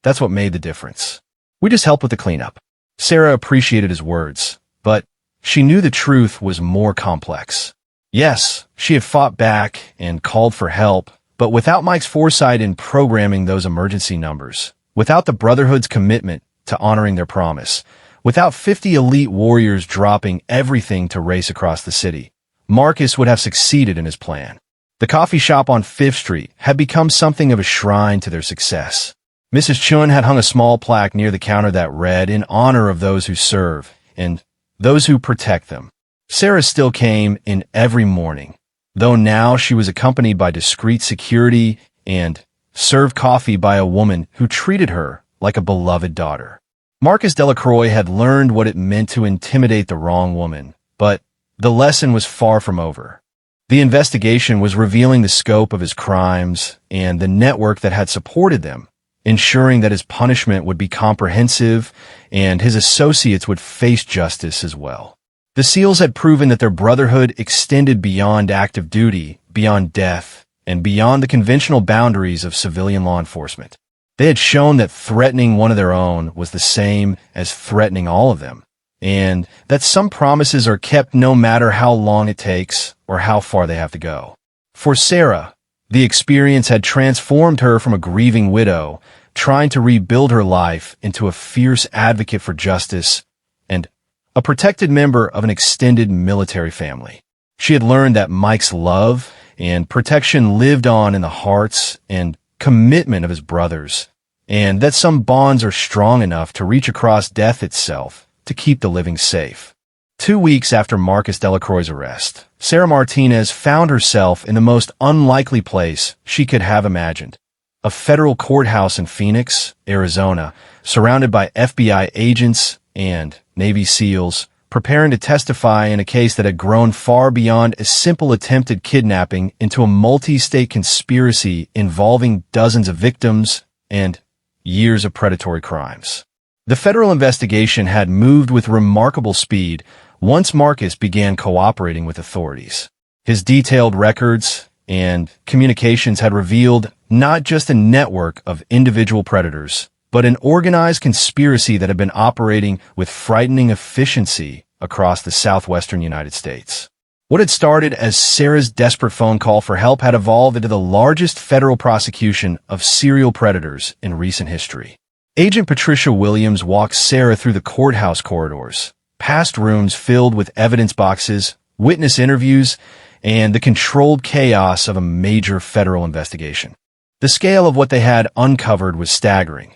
that's what made the difference. We just helped with the cleanup. Sarah appreciated his words, but she knew the truth was more complex. Yes, she had fought back and called for help, but without Mike's foresight in programming those emergency numbers, without the Brotherhood's commitment to honoring their promise, without 50 elite warriors dropping everything to race across the city, Marcus would have succeeded in his plan. The coffee shop on 5th Street had become something of a shrine to their success. Mrs. Chun had hung a small plaque near the counter that read, "In honor of those who serve and those who protect them." Sarah still came in every morning, though now she was accompanied by discreet security and served coffee by a woman who treated her like a beloved daughter. Marcus Delacroix had learned what it meant to intimidate the wrong woman, but the lesson was far from over. The investigation was revealing the scope of his crimes and the network that had supported them, ensuring that his punishment would be comprehensive and his associates would face justice as well. The SEALs had proven that their brotherhood extended beyond active duty, beyond death, and beyond the conventional boundaries of civilian law enforcement. They had shown that threatening one of their own was the same as threatening all of them, and that some promises are kept no matter how long it takes or how far they have to go. For Sarah, the experience had transformed her from a grieving widow, trying to rebuild her life, into a fierce advocate for justice and a protected member of an extended military family. She had learned that Mike's love and protection lived on in the hearts and commitment of his brothers, and that some bonds are strong enough to reach across death itself to keep the living safe. 2 weeks after Marcus Delacroix's arrest, Sarah Martinez found herself in the most unlikely place she could have imagined. A federal courthouse in Phoenix, Arizona, surrounded by FBI agents and Navy SEALs, preparing to testify in a case that had grown far beyond a simple attempted kidnapping into a multi-state conspiracy involving dozens of victims and years of predatory crimes. The federal investigation had moved with remarkable speed once Marcus began cooperating with authorities. His detailed records and communications had revealed not just a network of individual predators, but an organized conspiracy that had been operating with frightening efficiency across the southwestern United States. What had started as Sarah's desperate phone call for help had evolved into the largest federal prosecution of serial predators in recent history. Agent Patricia Williams walked Sarah through the courthouse corridors, past rooms filled with evidence boxes, witness interviews, and the controlled chaos of a major federal investigation. The scale of what they had uncovered was staggering.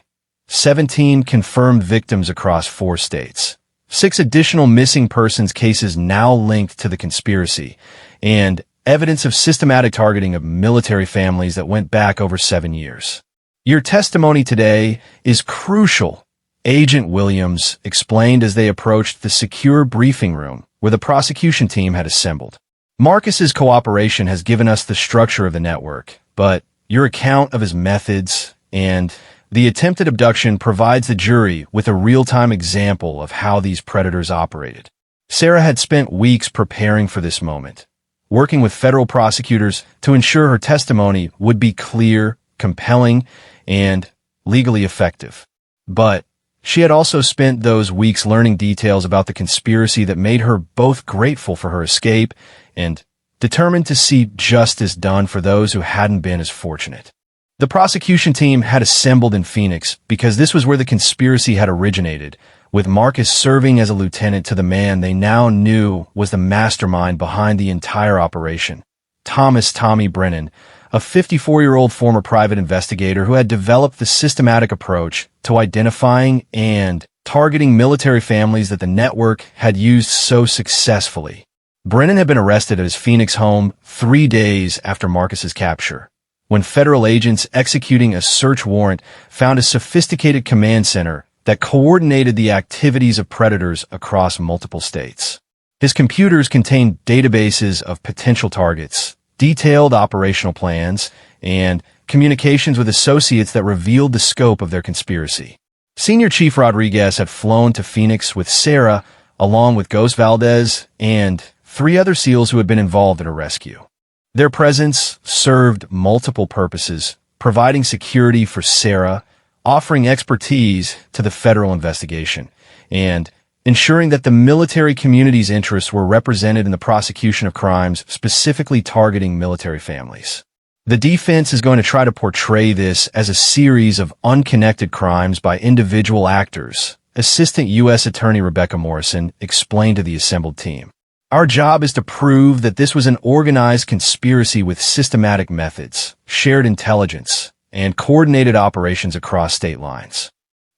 17 confirmed victims across 4 states, 6 additional missing persons cases now linked to the conspiracy, and evidence of systematic targeting of military families that went back over 7 years. Your testimony today is crucial, Agent Williams explained as they approached the secure briefing room where the prosecution team had assembled. Marcus's cooperation has given us the structure of the network, but your account of his methods and the attempted abduction provides the jury with a real-time example of how these predators operated. Sarah had spent weeks preparing for this moment, working with federal prosecutors to ensure her testimony would be clear, compelling, and legally effective. But she had also spent those weeks learning details about the conspiracy that made her both grateful for her escape and determined to see justice done for those who hadn't been as fortunate. The prosecution team had assembled in Phoenix because this was where the conspiracy had originated, with Marcus serving as a lieutenant to the man they now knew was the mastermind behind the entire operation, Thomas "Tommy" Brennan, a 54-year-old former private investigator who had developed the systematic approach to identifying and targeting military families that the network had used so successfully. Brennan had been arrested at his Phoenix home 3 days after Marcus's capture, when federal agents executing a search warrant found a sophisticated command center that coordinated the activities of predators across multiple states. His computers contained databases of potential targets, detailed operational plans, and communications with associates that revealed the scope of their conspiracy. Senior Chief Rodriguez had flown to Phoenix with Sarah, along with Ghost Valdez and 3 other SEALs who had been involved in a rescue. Their presence served multiple purposes, providing security for Sarah, offering expertise to the federal investigation, and ensuring that the military community's interests were represented in the prosecution of crimes specifically targeting military families. The defense is going to try to portray this as a series of unconnected crimes by individual actors, Assistant U.S. Attorney Rebecca Morrison explained to the assembled team. Our job is to prove that this was an organized conspiracy with systematic methods, shared intelligence, and coordinated operations across state lines.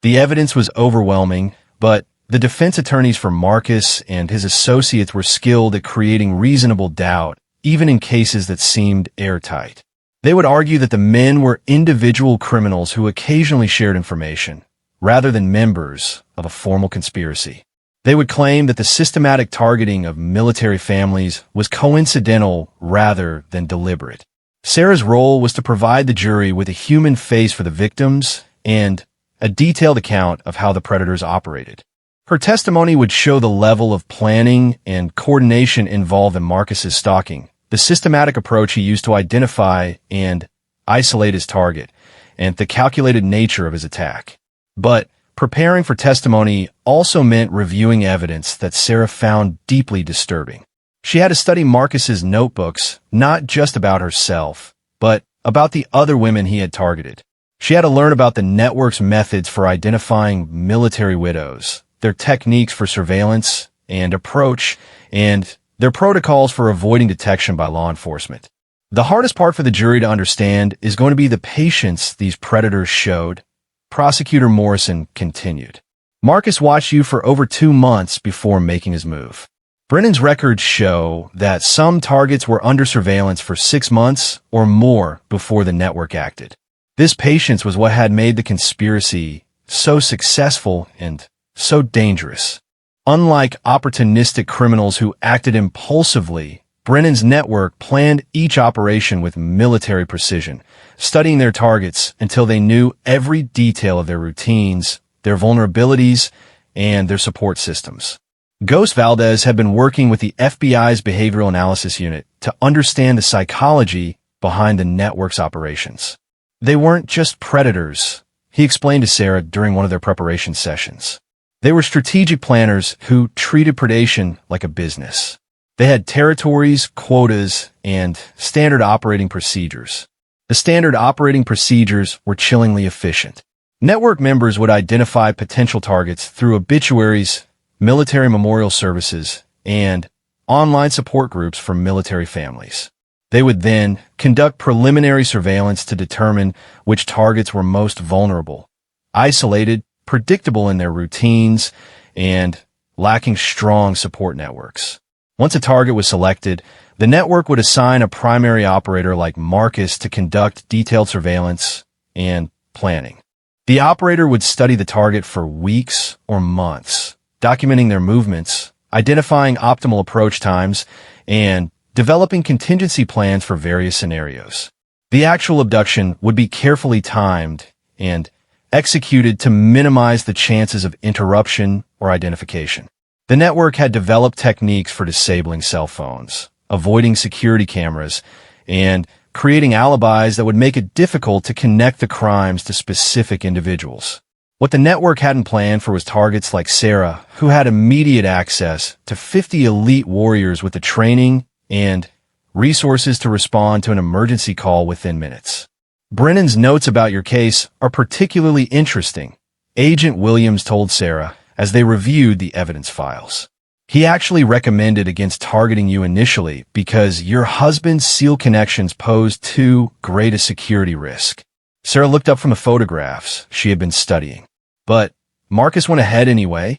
The evidence was overwhelming, but the defense attorneys for Marcus and his associates were skilled at creating reasonable doubt, even in cases that seemed airtight. They would argue that the men were individual criminals who occasionally shared information, rather than members of a formal conspiracy. They would claim that the systematic targeting of military families was coincidental rather than deliberate. Sarah's role was to provide the jury with a human face for the victims and a detailed account of how the predators operated. Her testimony would show the level of planning and coordination involved in Marcus's stalking, the systematic approach he used to identify and isolate his target, and the calculated nature of his attack. But preparing for testimony also meant reviewing evidence that Sarah found deeply disturbing. She had to study Marcus's notebooks, not just about herself, but about the other women he had targeted. She had to learn about the network's methods for identifying military widows, their techniques for surveillance and approach, and their protocols for avoiding detection by law enforcement. The hardest part for the jury to understand is going to be the patience these predators showed. Prosecutor Morrison continued. Marcus watched you for over 2 months before making his move. Brennan's records show that some targets were under surveillance for 6 months or more before the network acted. This patience was what had made the conspiracy so successful and so dangerous. Unlike opportunistic criminals who acted impulsively, Brennan's network planned each operation with military precision, studying their targets until they knew every detail of their routines, their vulnerabilities, and their support systems. Ghost Valdez had been working with the FBI's Behavioral Analysis Unit to understand the psychology behind the network's operations. They weren't just predators, he explained to Sarah during one of their preparation sessions. They were strategic planners who treated predation like a business. They had territories, quotas, and standard operating procedures. The standard operating procedures were chillingly efficient. Network members would identify potential targets through obituaries, military memorial services, and online support groups for military families. They would then conduct preliminary surveillance to determine which targets were most vulnerable, isolated, predictable in their routines, and lacking strong support networks. Once a target was selected, the network would assign a primary operator like Marcus to conduct detailed surveillance and planning. The operator would study the target for weeks or months, documenting their movements, identifying optimal approach times, and developing contingency plans for various scenarios. The actual abduction would be carefully timed and executed to minimize the chances of interruption or identification. The network had developed techniques for disabling cell phones, avoiding security cameras, and creating alibis that would make it difficult to connect the crimes to specific individuals. What the network hadn't planned for was targets like Sarah, who had immediate access to 50 elite warriors with the training and resources to respond to an emergency call within minutes. Brennan's notes about your case are particularly interesting, Agent Williams told Sarah as they reviewed the evidence files. He actually recommended against targeting you initially because your husband's SEAL connections posed too great a security risk. Sarah looked up from the photographs she had been studying. But Marcus went ahead anyway.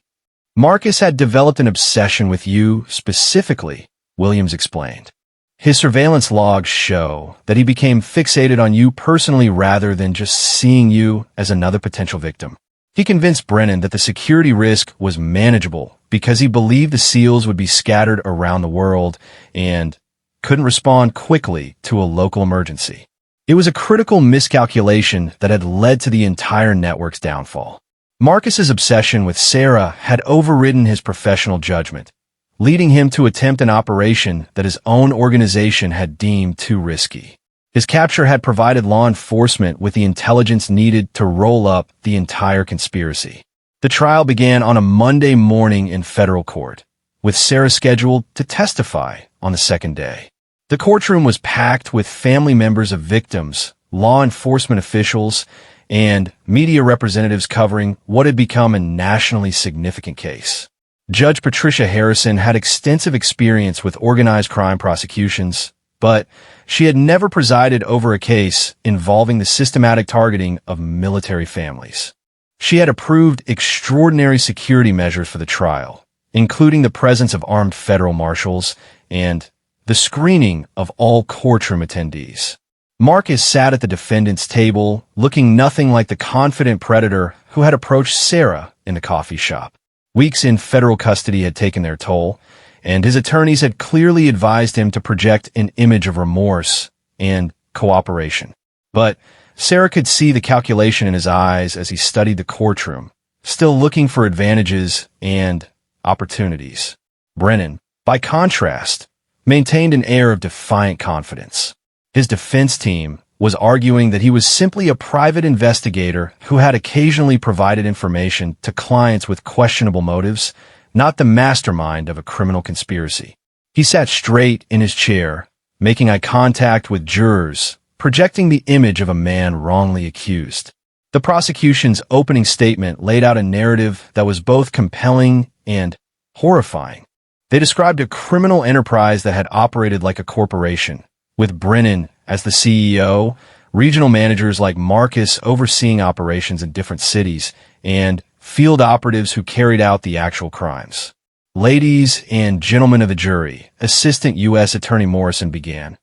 Marcus had developed an obsession with you specifically, Williams explained. His surveillance logs show that he became fixated on you personally rather than just seeing you as another potential victim. He convinced Brennan that the security risk was manageable because he believed the SEALs would be scattered around the world and couldn't respond quickly to a local emergency. It was a critical miscalculation that had led to the entire network's downfall. Marcus's obsession with Sarah had overridden his professional judgment, leading him to attempt an operation that his own organization had deemed too risky. His capture had provided law enforcement with the intelligence needed to roll up the entire conspiracy. The trial began on a Monday morning in federal court, with Sarah scheduled to testify on the second day. The courtroom was packed with family members of victims, law enforcement officials, and media representatives covering what had become a nationally significant case. Judge Patricia Harrison had extensive experience with organized crime prosecutions, but she had never presided over a case involving the systematic targeting of military families. She had approved extraordinary security measures for the trial, including the presence of armed federal marshals and the screening of all courtroom attendees. Marcus sat at the defendant's table, looking nothing like the confident predator who had approached Sarah in the coffee shop. Weeks in federal custody had taken their toll, and his attorneys had clearly advised him to project an image of remorse and cooperation. But Sarah could see the calculation in his eyes as he studied the courtroom, still looking for advantages and opportunities. Brennan, by contrast, maintained an air of defiant confidence. His defense team was arguing that he was simply a private investigator who had occasionally provided information to clients with questionable motives, not the mastermind of a criminal conspiracy. He sat straight in his chair, making eye contact with jurors, projecting the image of a man wrongly accused. The prosecution's opening statement laid out a narrative that was both compelling and horrifying. They described a criminal enterprise that had operated like a corporation, with Brennan as the CEO, regional managers like Marcus overseeing operations in different cities, and field operatives who carried out the actual crimes. Ladies and gentlemen of the jury, Assistant U.S. Attorney Morrison began.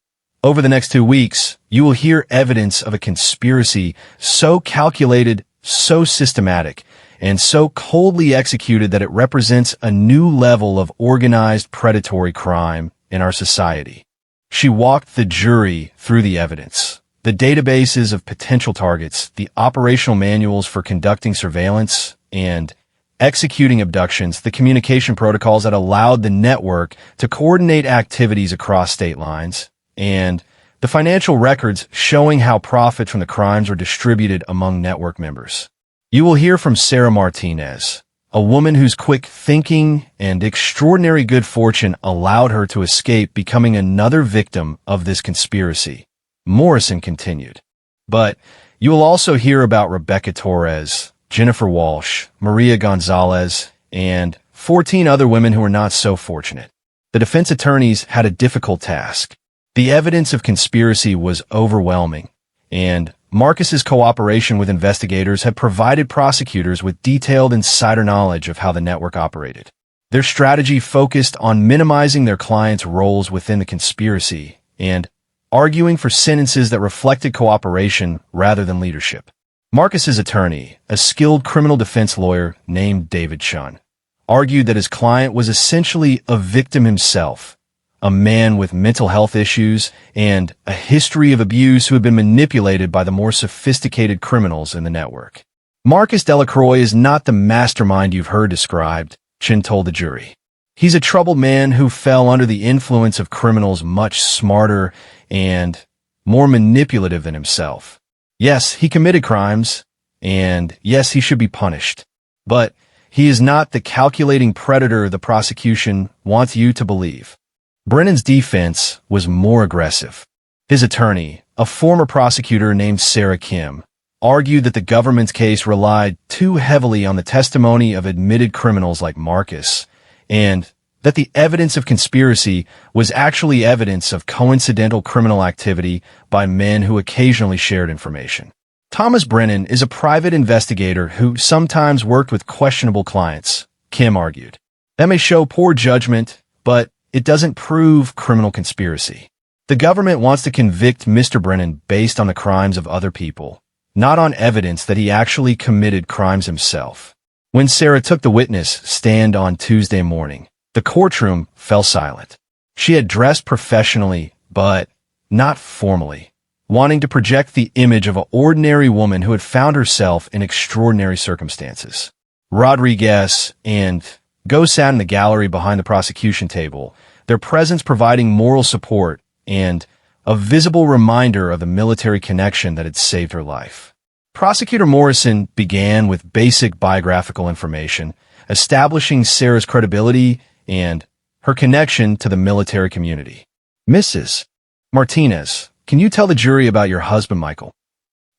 Over the next 2 weeks, you will hear evidence of a conspiracy so calculated, so systematic, and so coldly executed that it represents a new level of organized predatory crime in our society. She walked the jury through the evidence, the databases of potential targets, the operational manuals for conducting surveillance and executing abductions, the communication protocols that allowed the network to coordinate activities across state lines, and the financial records showing how profits from the crimes were distributed among network members. You will hear from Sarah Martinez, a woman whose quick thinking and extraordinary good fortune allowed her to escape becoming another victim of this conspiracy. Morrison continued. But you will also hear about Rebecca Torres, Jennifer Walsh, Maria Gonzalez, and 14 other women who were not so fortunate. The defense attorneys had a difficult task. The evidence of conspiracy was overwhelming, and Marcus's cooperation with investigators had provided prosecutors with detailed insider knowledge of how the network operated. Their strategy focused on minimizing their clients' roles within the conspiracy and arguing for sentences that reflected cooperation rather than leadership. Marcus's attorney, a skilled criminal defense lawyer named David Chun, argued that his client was essentially a victim himself, a man with mental health issues and a history of abuse who had been manipulated by the more sophisticated criminals in the network. Marcus Delacroix is not the mastermind you've heard described, Chin told the jury. He's a troubled man who fell under the influence of criminals much smarter and more manipulative than himself. Yes, he committed crimes, and yes, he should be punished. But he is not the calculating predator the prosecution wants you to believe. Brennan's defense was more aggressive. His attorney, a former prosecutor named Sarah Kim, argued that the government's case relied too heavily on the testimony of admitted criminals like Marcus, and that the evidence of conspiracy was actually evidence of coincidental criminal activity by men who occasionally shared information. Thomas Brennan is a private investigator who sometimes worked with questionable clients, Kim argued. That may show poor judgment, but it doesn't prove criminal conspiracy. The government wants to convict Mr. Brennan based on the crimes of other people, not on evidence that he actually committed crimes himself. When Sarah took the witness stand on Tuesday morning, the courtroom fell silent. She had dressed professionally, but not formally, wanting to project the image of an ordinary woman who had found herself in extraordinary circumstances. Rodriguez and Go sat in the gallery behind the prosecution table, their presence providing moral support and a visible reminder of the military connection that had saved her life. Prosecutor Morrison began with basic biographical information, establishing Sarah's credibility and her connection to the military community. Mrs. Martinez, can you tell the jury about your husband, Michael?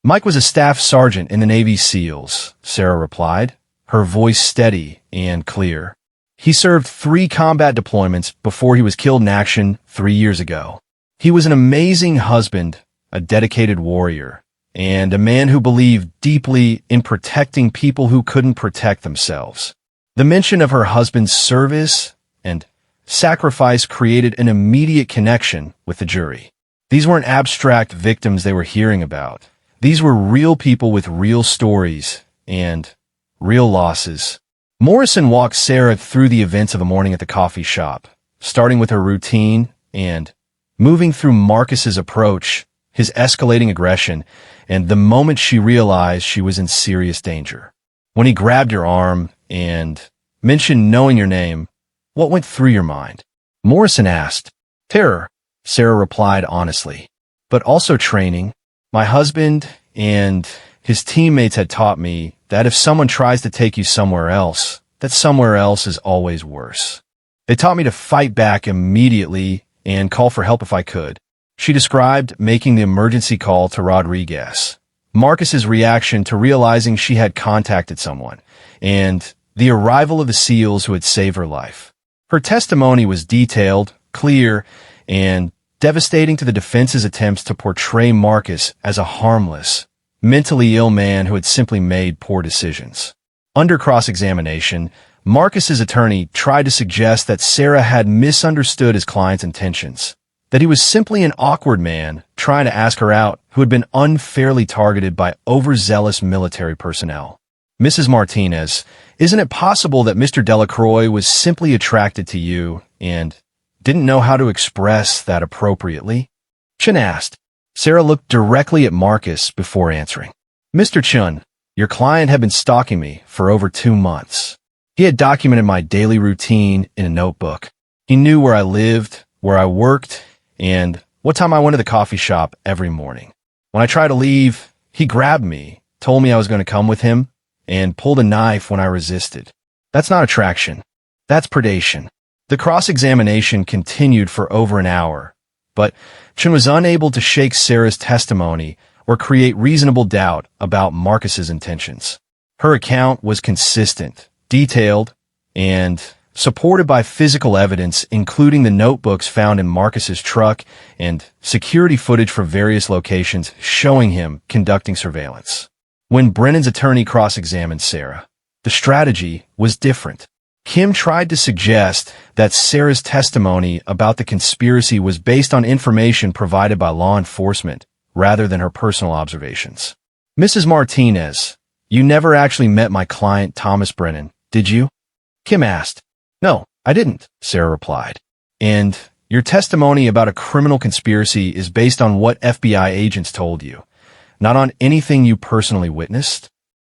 Mike was a staff sergeant in the Navy SEALs, Sarah replied, her voice steady and clear. He served 3 combat deployments before he was killed in action 3 years ago. He was an amazing husband, a dedicated warrior, and a man who believed deeply in protecting people who couldn't protect themselves. The mention of her husband's service and sacrifice created an immediate connection with the jury. These weren't abstract victims they were hearing about. These were real people with real stories and real losses. Morrison walked Sarah through the events of the morning at the coffee shop, starting with her routine and moving through Marcus's approach, his escalating aggression, and the moment she realized she was in serious danger. When he grabbed your arm and mentioned knowing your name, what went through your mind? Morrison asked. Terror, Sarah replied honestly, but also training. My husband and his teammates had taught me that if someone tries to take you somewhere else, that somewhere else is always worse. They taught me to fight back immediately and call for help if I could. She described making the emergency call to Rodriguez, Marcus's reaction to realizing she had contacted someone, and the arrival of the SEALs who had saved her life. Her testimony was detailed, clear, and devastating to the defense's attempts to portray Marcus as a harmless, mentally ill man who had simply made poor decisions. Under cross-examination, Marcus's attorney tried to suggest that Sarah had misunderstood his client's intentions, that he was simply an awkward man trying to ask her out who had been unfairly targeted by overzealous military personnel. Mrs. Martinez, isn't it possible that Mr. Delacroix was simply attracted to you and didn't know how to express that appropriately? Chun asked. Sarah looked directly at Marcus before answering. Mr. Chun, your client had been stalking me for over 2 months. He had documented my daily routine in a notebook. He knew where I lived, where I worked, and what time I went to the coffee shop every morning. When I tried to leave, he grabbed me, told me I was going to come with him, and pulled a knife when I resisted. That's not attraction. That's predation. The cross-examination continued for over an hour, but Chun was unable to shake Sarah's testimony or create reasonable doubt about Marcus's intentions. Her account was consistent, detailed, and supported by physical evidence, including the notebooks found in Marcus's truck and security footage from various locations showing him conducting surveillance. When Brennan's attorney cross-examined Sarah, the strategy was different. Kim tried to suggest that Sarah's testimony about the conspiracy was based on information provided by law enforcement rather than her personal observations. Mrs. Martinez, you never actually met my client Thomas Brennan, did you? Kim asked. No, I didn't, Sarah replied. And your testimony about a criminal conspiracy is based on what FBI agents told you, not on anything you personally witnessed?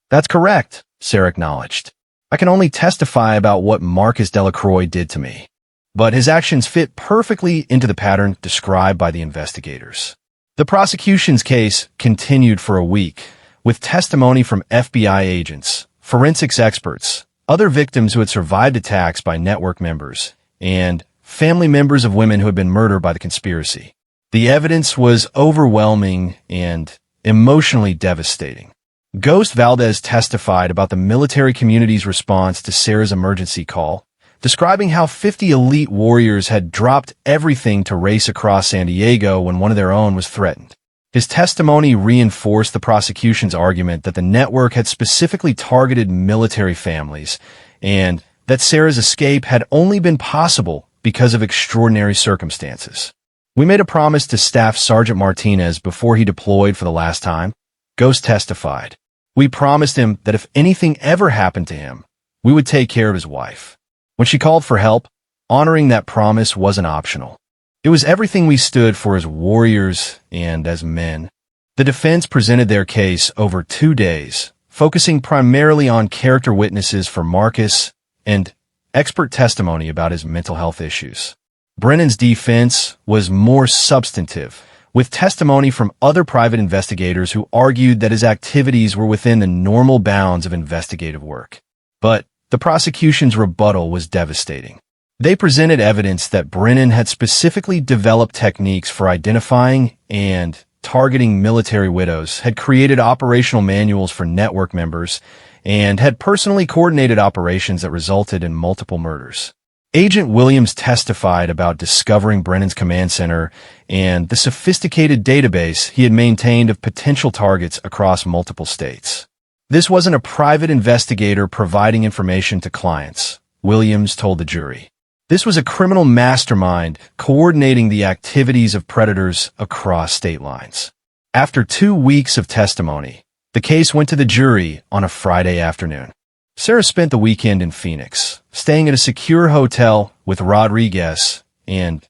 That's correct, Sarah acknowledged. I can only testify about what Marcus Delacroix did to me, but his actions fit perfectly into the pattern described by the investigators. The prosecution's case continued for a week, with testimony from FBI agents, forensics experts, other victims who had survived attacks by network members, and family members of women who had been murdered by the conspiracy. The evidence was overwhelming and emotionally devastating. Ghost Valdez testified about the military community's response to Sarah's emergency call, describing how 50 elite warriors had dropped everything to race across San Diego when one of their own was threatened. His testimony reinforced the prosecution's argument that the network had specifically targeted military families and that Sarah's escape had only been possible because of extraordinary circumstances. We made a promise to Staff Sergeant Martinez before he deployed for the last time, Ghost testified. We promised him that if anything ever happened to him, we would take care of his wife. When she called for help, honoring that promise wasn't optional. It was everything we stood for as warriors and as men. The defense presented their case over 2 days, focusing primarily on character witnesses for Marcus and expert testimony about his mental health issues. Brennan's defense was more substantive, with testimony from other private investigators who argued that his activities were within the normal bounds of investigative work. But the prosecution's rebuttal was devastating. They presented evidence that Brennan had specifically developed techniques for identifying and targeting military widows, had created operational manuals for network members, and had personally coordinated operations that resulted in multiple murders. Agent Williams testified about discovering Brennan's command center and the sophisticated database he had maintained of potential targets across multiple states. This wasn't a private investigator providing information to clients, Williams told the jury. This was a criminal mastermind coordinating the activities of predators across state lines. After 2 weeks of testimony, the case went to the jury on a Friday afternoon. Sarah spent the weekend in Phoenix, staying at a secure hotel with Rodriguez and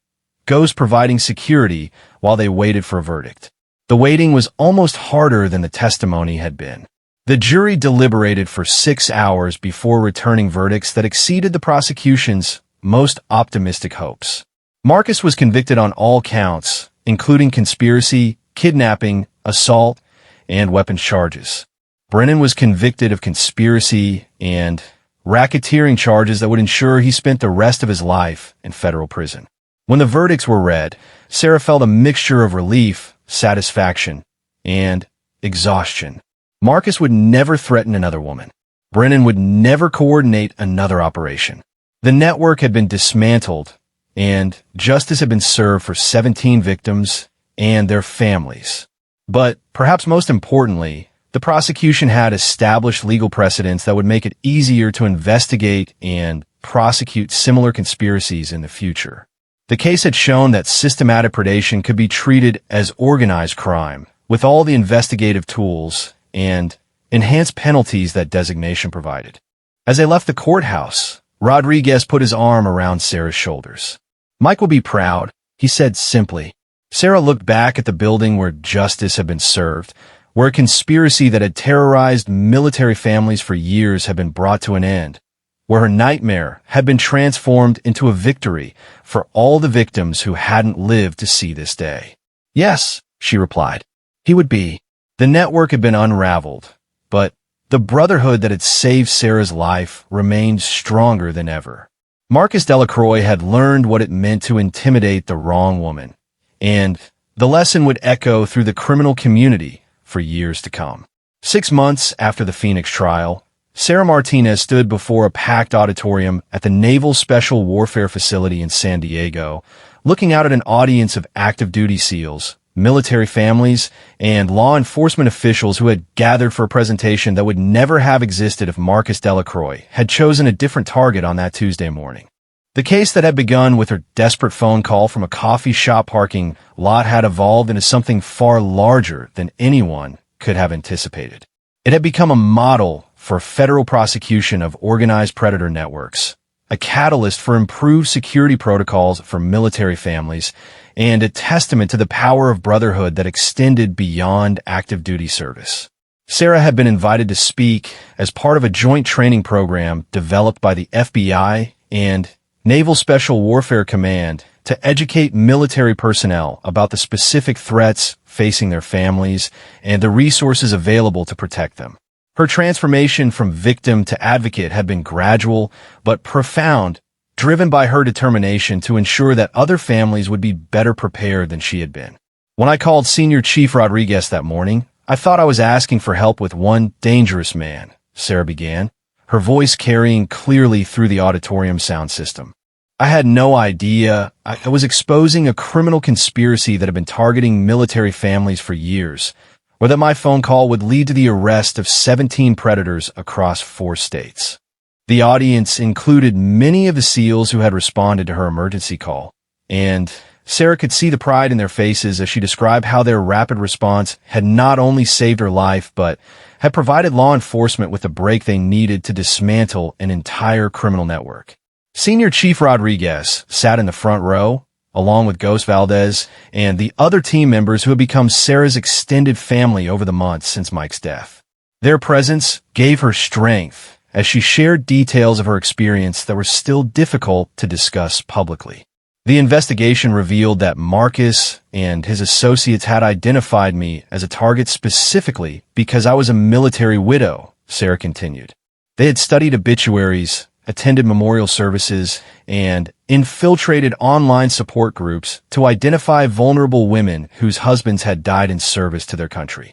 Ghost providing security while they waited for a verdict. The waiting was almost harder than the testimony had been. The jury deliberated for 6 hours before returning verdicts that exceeded the prosecution's most optimistic hopes. Marcus was convicted on all counts, including conspiracy, kidnapping, assault, and weapons charges. Brennan was convicted of conspiracy and racketeering charges that would ensure he spent the rest of his life in federal prison. When the verdicts were read, Sarah felt a mixture of relief, satisfaction, and exhaustion. Marcus would never threaten another woman. Brennan would never coordinate another operation. The network had been dismantled, and justice had been served for 17 victims and their families. But perhaps most importantly, the prosecution had established legal precedents that would make it easier to investigate and prosecute similar conspiracies in the future. The case had shown that systematic predation could be treated as organized crime, with all the investigative tools and enhanced penalties that designation provided. As they left the courthouse, Rodriguez put his arm around Sarah's shoulders. "Mike will be proud," he said simply. Sarah looked back at the building where justice had been served, where a conspiracy that had terrorized military families for years had been brought to an end, where her nightmare had been transformed into a victory for all the victims who hadn't lived to see this day. "Yes," she replied. He would be. The network had been unraveled, but the brotherhood that had saved Sarah's life remained stronger than ever. Marcus Delacroix had learned what it meant to intimidate the wrong woman, and the lesson would echo through the criminal community for years to come. 6 months after the Phoenix trial, Sarah Martinez stood before a packed auditorium at the Naval Special Warfare Facility in San Diego, looking out at an audience of active duty SEALs, military families, and law enforcement officials who had gathered for a presentation that would never have existed if Marcus Delacroix had chosen a different target on that Tuesday morning. The case that had begun with her desperate phone call from a coffee shop parking lot had evolved into something far larger than anyone could have anticipated. It had become a model for federal prosecution of organized predator networks, a catalyst for improved security protocols for military families, and a testament to the power of brotherhood that extended beyond active duty service. Sarah had been invited to speak as part of a joint training program developed by the FBI and Naval Special Warfare Command to educate military personnel about the specific threats facing their families and the resources available to protect them. Her transformation from victim to advocate had been gradual but profound, driven by her determination to ensure that other families would be better prepared than she had been. "When I called Senior Chief Rodriguez that morning, I thought I was asking for help with one dangerous man," Sarah began, her voice carrying clearly through the auditorium sound system. "I had no idea I was exposing a criminal conspiracy that had been targeting military families for years, or that my phone call would lead to the arrest of 17 predators across 4 states. The audience included many of the SEALs who had responded to her emergency call, and Sarah could see the pride in their faces as she described how their rapid response had not only saved her life, but had provided law enforcement with the break they needed to dismantle an entire criminal network. Senior Chief Rodriguez sat in the front row, along with Ghost Valdez and the other team members who had become Sarah's extended family over the months since Mike's death. Their presence gave her strength as she shared details of her experience that were still difficult to discuss publicly. "The investigation revealed that Marcus and his associates had identified me as a target specifically because I was a military widow," Sarah continued. "They had studied obituaries, attended memorial services, and infiltrated online support groups to identify vulnerable women whose husbands had died in service to their country.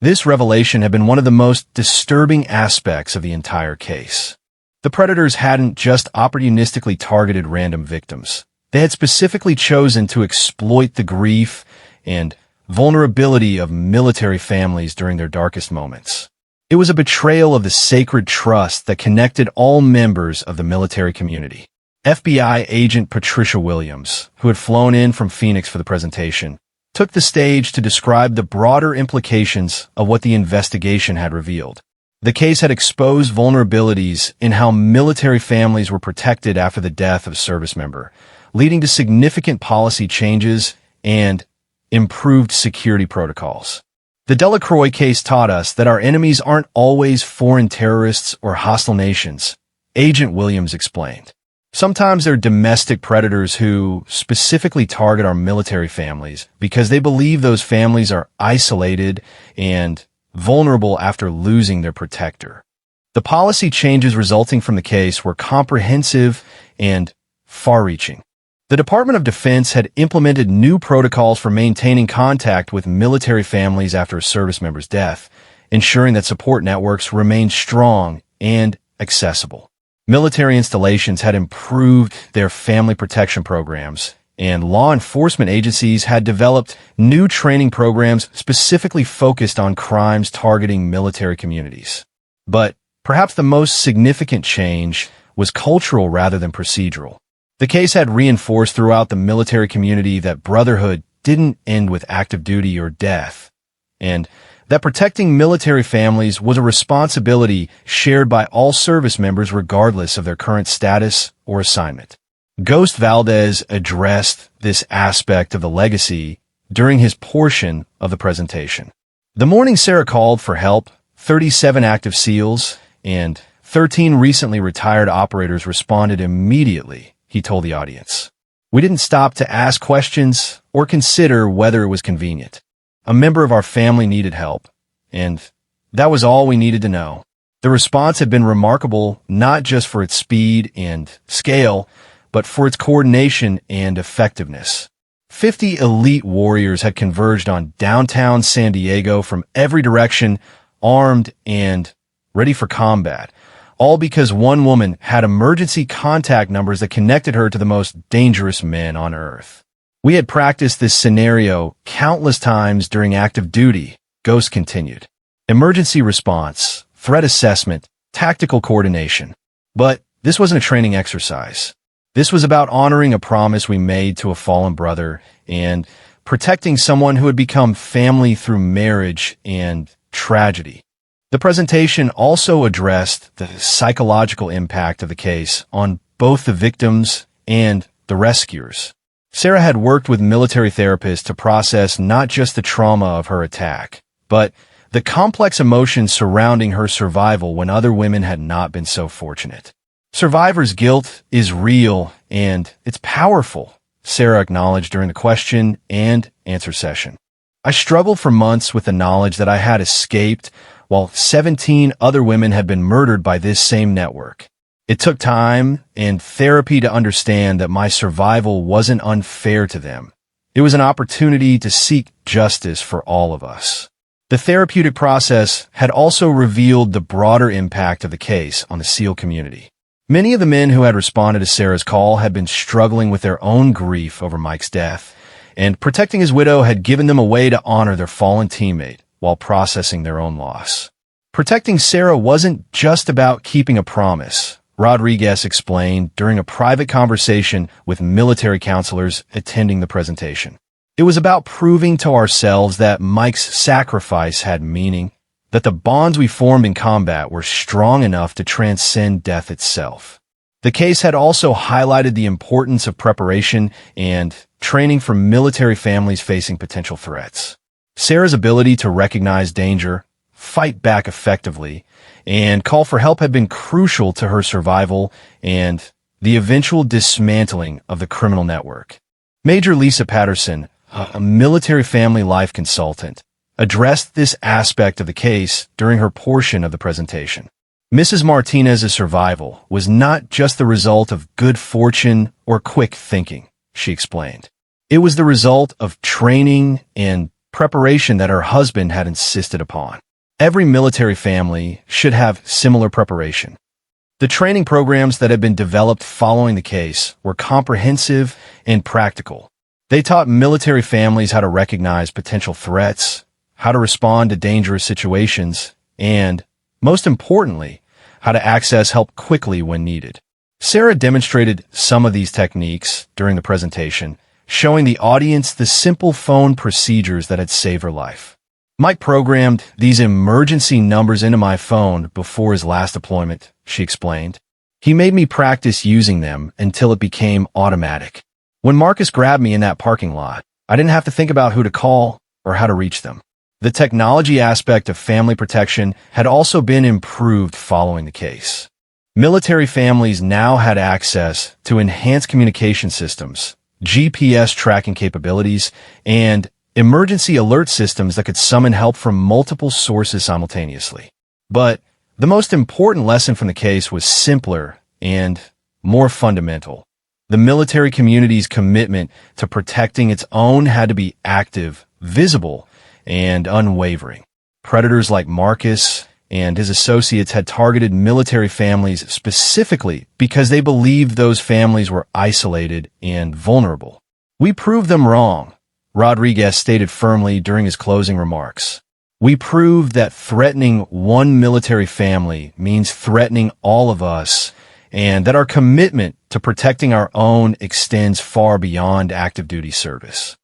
This revelation had been one of the most disturbing aspects of the entire case. The predators hadn't just opportunistically targeted random victims. They had specifically chosen to exploit the grief and vulnerability of military families during their darkest moments. It was a betrayal of the sacred trust that connected all members of the military community. FBI agent Patricia Williams, who had flown in from Phoenix for the presentation, took the stage to describe the broader implications of what the investigation had revealed. The case had exposed vulnerabilities in how military families were protected after the death of a service member, leading to significant policy changes and improved security protocols. The Delacroix case taught us that our enemies aren't always foreign terrorists or hostile nations, Agent Williams explained. Sometimes they're domestic predators who specifically target our military families because they believe those families are isolated and vulnerable after losing their protector. The policy changes resulting from the case were comprehensive and far-reaching. The Department of Defense had implemented new protocols for maintaining contact with military families after a service member's death, ensuring that support networks remained strong and accessible. Military installations had improved their family protection programs, and law enforcement agencies had developed new training programs specifically focused on crimes targeting military communities. But perhaps the most significant change was cultural rather than procedural. The case had reinforced throughout the military community that brotherhood didn't end with active duty or death, and that protecting military families was a responsibility shared by all service members regardless of their current status or assignment. Ghost Valdez addressed this aspect of the legacy during his portion of the presentation. The morning Sarah called for help, 37 active SEALs and 13 recently retired operators responded immediately, he told the audience. We didn't stop to ask questions or consider whether it was convenient. A member of our family needed help, and that was all we needed to know. The response had been remarkable not just for its speed and scale, but for its coordination and effectiveness. 50 elite warriors had converged on downtown San Diego from every direction, armed and ready for combat, all because one woman had emergency contact numbers that connected her to the most dangerous men on Earth. We had practiced this scenario countless times during active duty, Ghost continued. Emergency response, threat assessment, tactical coordination. But this wasn't a training exercise. This was about honoring a promise we made to a fallen brother and protecting someone who had become family through marriage and tragedy. The presentation also addressed the psychological impact of the case on both the victims and the rescuers. Sarah had worked with military therapists to process not just the trauma of her attack, but the complex emotions surrounding her survival when other women had not been so fortunate. Survivor's guilt is real and it's powerful, Sarah acknowledged during the question and answer session. I struggled for months with the knowledge that I had escaped while 17 other women had been murdered by this same network. It took time and therapy to understand that my survival wasn't unfair to them. It was an opportunity to seek justice for all of us. The therapeutic process had also revealed the broader impact of the case on the SEAL community. Many of the men who had responded to Sarah's call had been struggling with their own grief over Mike's death, and protecting his widow had given them a way to honor their fallen teammate while processing their own loss. Protecting Sarah wasn't just about keeping a promise, Rodriguez explained during a private conversation with military counselors attending the presentation. It was about proving to ourselves that Mike's sacrifice had meaning, that the bonds we formed in combat were strong enough to transcend death itself. The case had also highlighted the importance of preparation and training for military families facing potential threats. Sarah's ability to recognize danger, fight back effectively, and call for help had been crucial to her survival and the eventual dismantling of the criminal network. Major Lisa Patterson, a military family life consultant, addressed this aspect of the case during her portion of the presentation. Mrs. Martinez's survival was not just the result of good fortune or quick thinking, she explained. It was the result of training and preparation that her husband had insisted upon. Every military family should have similar preparation. The training programs that had been developed following the case were comprehensive and practical. They taught military families how to recognize potential threats, how to respond to dangerous situations, and, most importantly, how to access help quickly when needed. Sarah demonstrated some of these techniques during the presentation, showing the audience the simple phone procedures that had saved her life. Mike programmed these emergency numbers into my phone before his last deployment, she explained. He made me practice using them until it became automatic. When Marcus grabbed me in that parking lot, I didn't have to think about who to call or how to reach them. The technology aspect of family protection had also been improved following the case. Military families now had access to enhanced communication systems, GPS tracking capabilities, and emergency alert systems that could summon help from multiple sources simultaneously. But the most important lesson from the case was simpler and more fundamental. The military community's commitment to protecting its own had to be active, visible, and unwavering. Predators like Marcus and his associates had targeted military families specifically because they believed those families were isolated and vulnerable. We proved them wrong, Rodriguez stated firmly during his closing remarks. We proved that threatening one military family means threatening all of us, and that our commitment to protecting our own extends far beyond active duty service.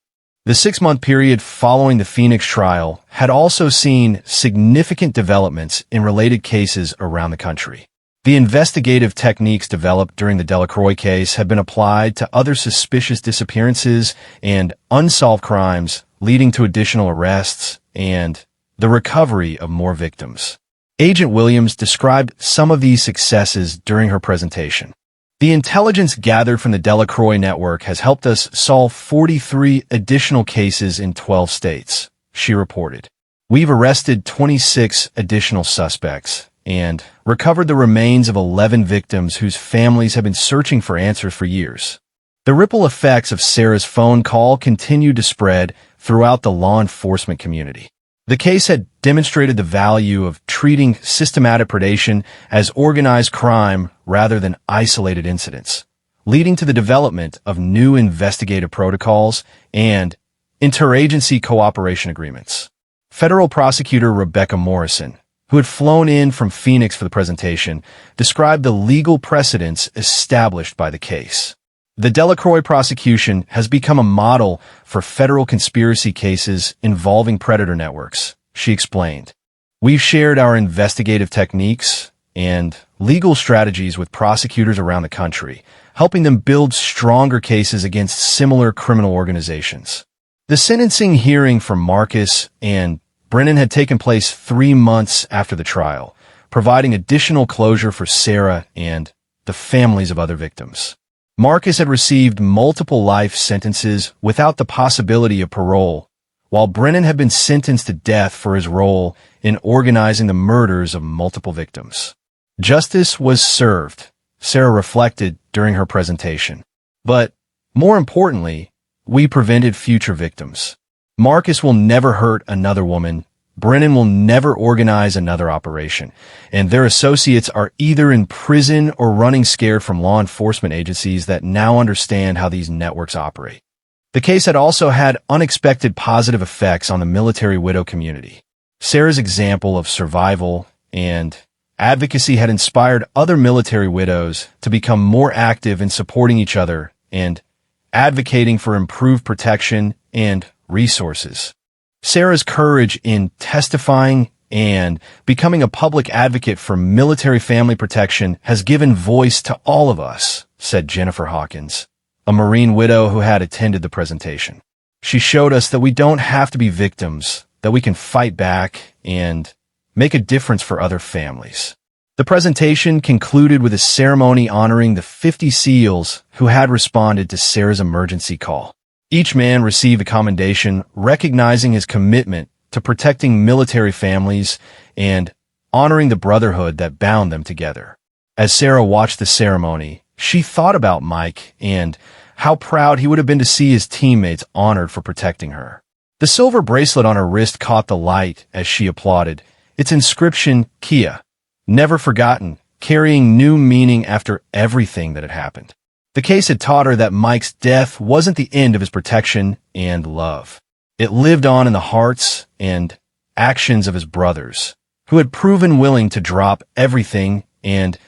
The 6-month period following the Phoenix trial had also seen significant developments in related cases around the country. The investigative techniques developed during the Delacroix case have been applied to other suspicious disappearances and unsolved crimes, leading to additional arrests and the recovery of more victims. Agent Williams described some of these successes during her presentation. The intelligence gathered from the Delacroix network has helped us solve 43 additional cases in 12 states, she reported. We've arrested 26 additional suspects and recovered the remains of 11 victims whose families have been searching for answers for years. The ripple effects of Sarah's phone call continued to spread throughout the law enforcement community. The case had demonstrated the value of treating systematic predation as organized crime rather than isolated incidents, leading to the development of new investigative protocols and interagency cooperation agreements. Federal prosecutor Rebecca Morrison, who had flown in from Phoenix for the presentation, described the legal precedents established by the case. The Delacroix prosecution has become a model for federal conspiracy cases involving predator networks, she explained. We've shared our investigative techniques and legal strategies with prosecutors around the country, helping them build stronger cases against similar criminal organizations. The sentencing hearing for Marcus and Brennan had taken place 3 months after the trial, providing additional closure for Sarah and the families of other victims. Marcus had received multiple life sentences without the possibility of parole, while Brennan had been sentenced to death for his role in organizing the murders of multiple victims. Justice was served, Sarah reflected during her presentation. But, more importantly, we prevented future victims. Marcus will never hurt another woman. Brennan will never organize another operation, and their associates are either in prison or running scared from law enforcement agencies that now understand how these networks operate. The case had also had unexpected positive effects on the military widow community. Sarah's example of survival and advocacy had inspired other military widows to become more active in supporting each other and advocating for improved protection and resources. Sarah's courage in testifying and becoming a public advocate for military family protection has given voice to all of us, said Jennifer Hawkins, a Marine widow who had attended the presentation. She showed us that we don't have to be victims, that we can fight back and make a difference for other families. The presentation concluded with a ceremony honoring the 50 SEALs who had responded to Sarah's emergency call. Each man received a commendation recognizing his commitment to protecting military families and honoring the brotherhood that bound them together. As Sarah watched the ceremony, she thought about Mike and how proud he would have been to see his teammates honored for protecting her. The silver bracelet on her wrist caught the light as she applauded, its inscription, Kia, never forgotten, carrying new meaning after everything that had happened. The case had taught her that Mike's death wasn't the end of his protection and love. It lived on in the hearts and actions of his brothers, who had proven willing to drop everything and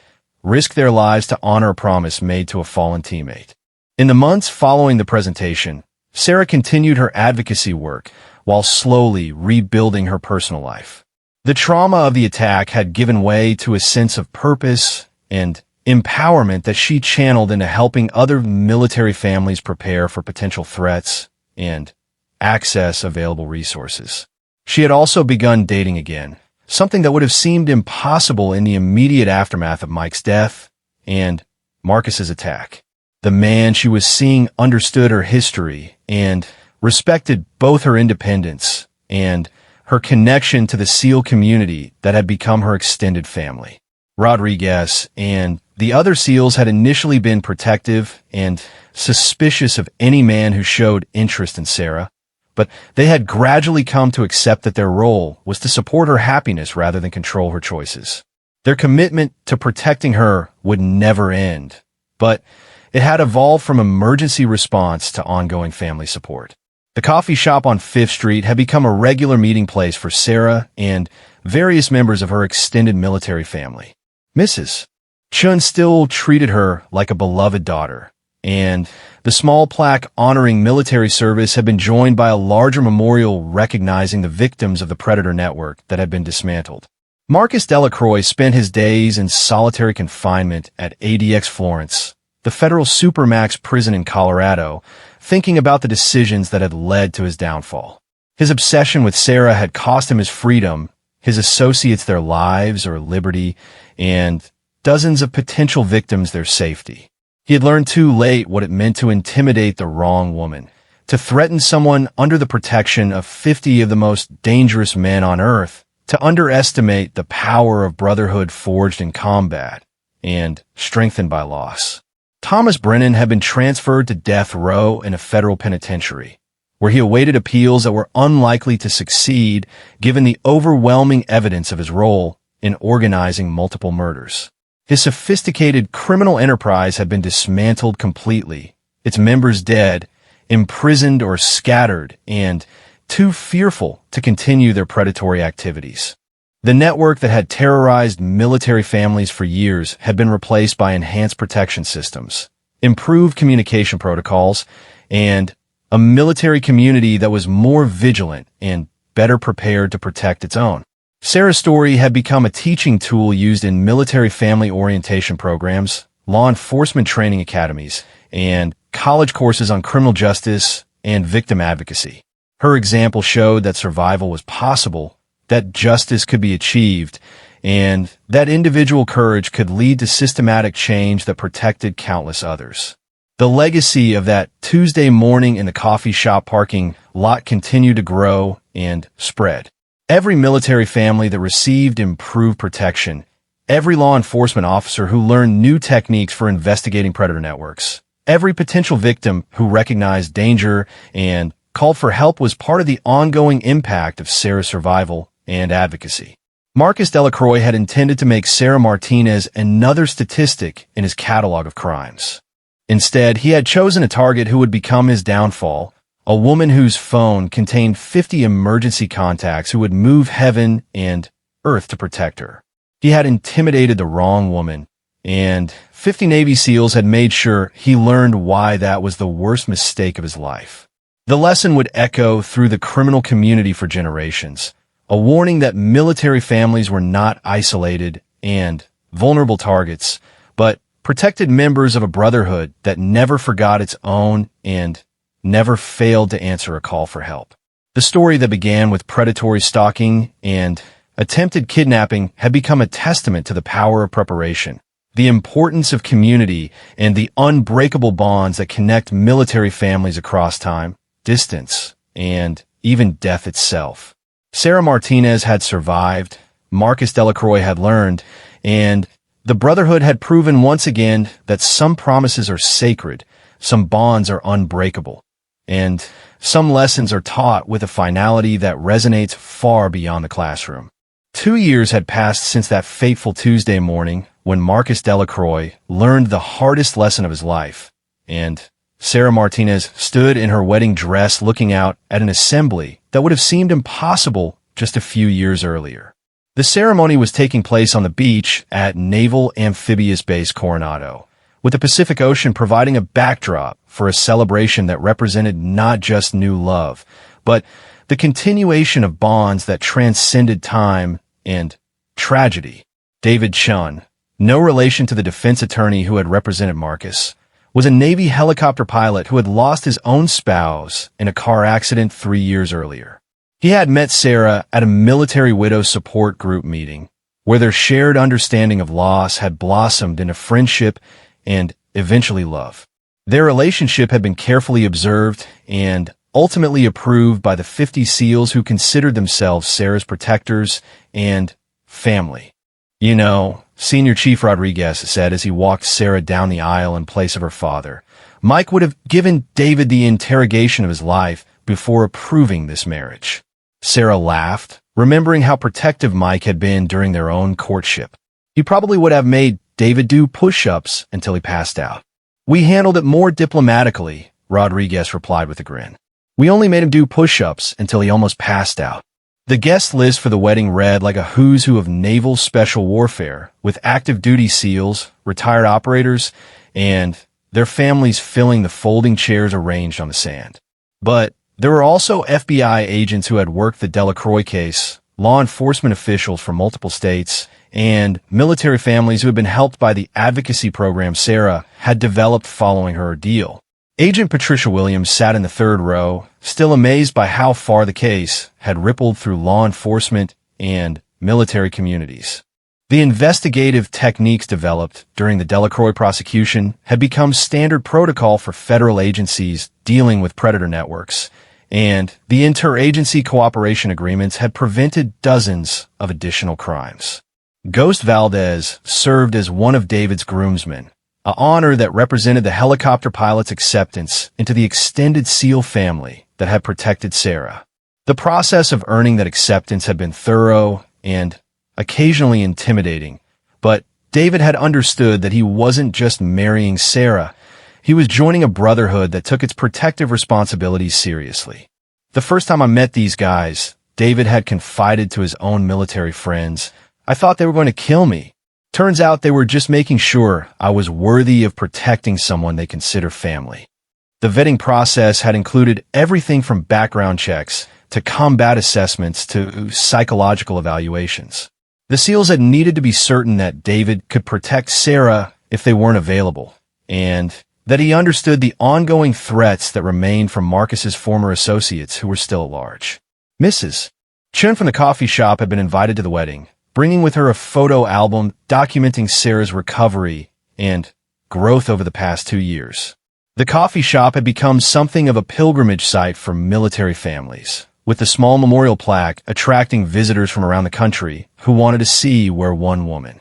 risk their lives to honor a promise made to a fallen teammate. In the months following the presentation, Sarah continued her advocacy work while slowly rebuilding her personal life. The trauma of the attack had given way to a sense of purpose and empowerment that she channeled into helping other military families prepare for potential threats and access available resources. She had also begun dating again, something that would have seemed impossible in the immediate aftermath of Mike's death and Marcus's attack. The man she was seeing understood her history and respected both her independence and her connection to the SEAL community that had become her extended family. Rodriguez and the other SEALs had initially been protective and suspicious of any man who showed interest in Sarah, but they had gradually come to accept that their role was to support her happiness rather than control her choices. Their commitment to protecting her would never end, but it had evolved from emergency response to ongoing family support. The coffee shop on 5th Street had become a regular meeting place for Sarah and various members of her extended military family. Mrs. Chun still treated her like a beloved daughter, and the small plaque honoring military service had been joined by a larger memorial recognizing the victims of the Predator network that had been dismantled. Marcus Delacroix spent his days in solitary confinement at ADX Florence, the federal supermax prison in Colorado, thinking about the decisions that had led to his downfall. His obsession with Sarah had cost him his freedom, his associates their lives or liberty, and dozens of potential victims their safety. He had learned too late what it meant to intimidate the wrong woman, to threaten someone under the protection of 50 of the most dangerous men on Earth, to underestimate the power of brotherhood forged in combat and strengthened by loss. Thomas Brennan had been transferred to death row in a federal penitentiary, where he awaited appeals that were unlikely to succeed given the overwhelming evidence of his role in organizing multiple murders. His sophisticated criminal enterprise had been dismantled completely, its members dead, imprisoned or scattered, and too fearful to continue their predatory activities. The network that had terrorized military families for years had been replaced by enhanced protection systems, improved communication protocols, and a military community that was more vigilant and better prepared to protect its own. Sarah's story had become a teaching tool used in military family orientation programs, law enforcement training academies, and college courses on criminal justice and victim advocacy. Her example showed that survival was possible, that justice could be achieved, and that individual courage could lead to systematic change that protected countless others. The legacy of that Tuesday morning in the coffee shop parking lot continued to grow and spread. Every military family that received improved protection, every law enforcement officer who learned new techniques for investigating predator networks, every potential victim who recognized danger and called for help was part of the ongoing impact of Sarah's survival and advocacy. Marcus Delacroix had intended to make Sarah Martinez another statistic in his catalog of crimes. Instead, he had chosen a target who would become his downfall, a woman whose phone contained 50 emergency contacts who would move heaven and earth to protect her. He had intimidated the wrong woman, and 50 Navy SEALs had made sure he learned why that was the worst mistake of his life. The lesson would echo through the criminal community for generations, a warning that military families were not isolated and vulnerable targets, but protected members of a brotherhood that never forgot its own and never failed to answer a call for help. The story that began with predatory stalking and attempted kidnapping had become a testament to the power of preparation, the importance of community, and the unbreakable bonds that connect military families across time, distance, and even death itself. Sarah Martinez had survived, Marcus Delacroix had learned, and the Brotherhood had proven once again that some promises are sacred, some bonds are unbreakable, and some lessons are taught with a finality that resonates far beyond the classroom. 2 years had passed since that fateful Tuesday morning when Marcus Delacroix learned the hardest lesson of his life, and Sarah Martinez stood in her wedding dress looking out at an assembly that would have seemed impossible just a few years earlier. The ceremony was taking place on the beach at Naval Amphibious Base Coronado, with the Pacific Ocean providing a backdrop for a celebration that represented not just new love, but the continuation of bonds that transcended time and tragedy. David Chun, no relation to the defense attorney who had represented Marcus, was a Navy helicopter pilot who had lost his own spouse in a car accident 3 years earlier. He had met Sarah at a military widow support group meeting, where their shared understanding of loss had blossomed into friendship and eventually love. Their relationship had been carefully observed and ultimately approved by the 50 SEALs who considered themselves Sarah's protectors and family. "You know," Senior Chief Rodriguez said as he walked Sarah down the aisle in place of her father, "Mike would have given David the interrogation of his life before approving this marriage." Sarah laughed, remembering how protective Mike had been during their own courtship. "He probably would have made David do push-ups until he passed out." "We handled it more diplomatically," Rodriguez replied with a grin. "We only made him do push-ups until he almost passed out." The guest list for the wedding read like a who's who of naval special warfare, with active duty SEALs, retired operators, and their families filling the folding chairs arranged on the sand. But there were also FBI agents who had worked the Delacroix case, law enforcement officials from multiple states, and military families who had been helped by the advocacy program Sarah had developed following her ordeal. Agent Patricia Williams sat in the third row, still amazed by how far the case had rippled through law enforcement and military communities. The investigative techniques developed during the Delacroix prosecution had become standard protocol for federal agencies dealing with predator networks, and the interagency cooperation agreements had prevented dozens of additional crimes. Ghost Valdez served as one of David's groomsmen, an honor that represented the helicopter pilot's acceptance into the extended SEAL family that had protected Sarah. The process of earning that acceptance had been thorough and occasionally intimidating, but David had understood that he wasn't just marrying Sarah, he was joining a brotherhood that took its protective responsibilities seriously. "The first time I met these guys," David had confided to his own military friends, "I thought they were going to kill me. Turns out they were just making sure I was worthy of protecting someone they consider family." The vetting process had included everything from background checks to combat assessments to psychological evaluations. The SEALs had needed to be certain that David could protect Sarah if they weren't available, and that he understood the ongoing threats that remained from Marcus's former associates who were still at large. Mrs. Chun from the coffee shop had been invited to the wedding, bringing with her a photo album documenting Sarah's recovery and growth over the past 2 years. The coffee shop had become something of a pilgrimage site for military families, with the small memorial plaque attracting visitors from around the country who wanted to see where one woman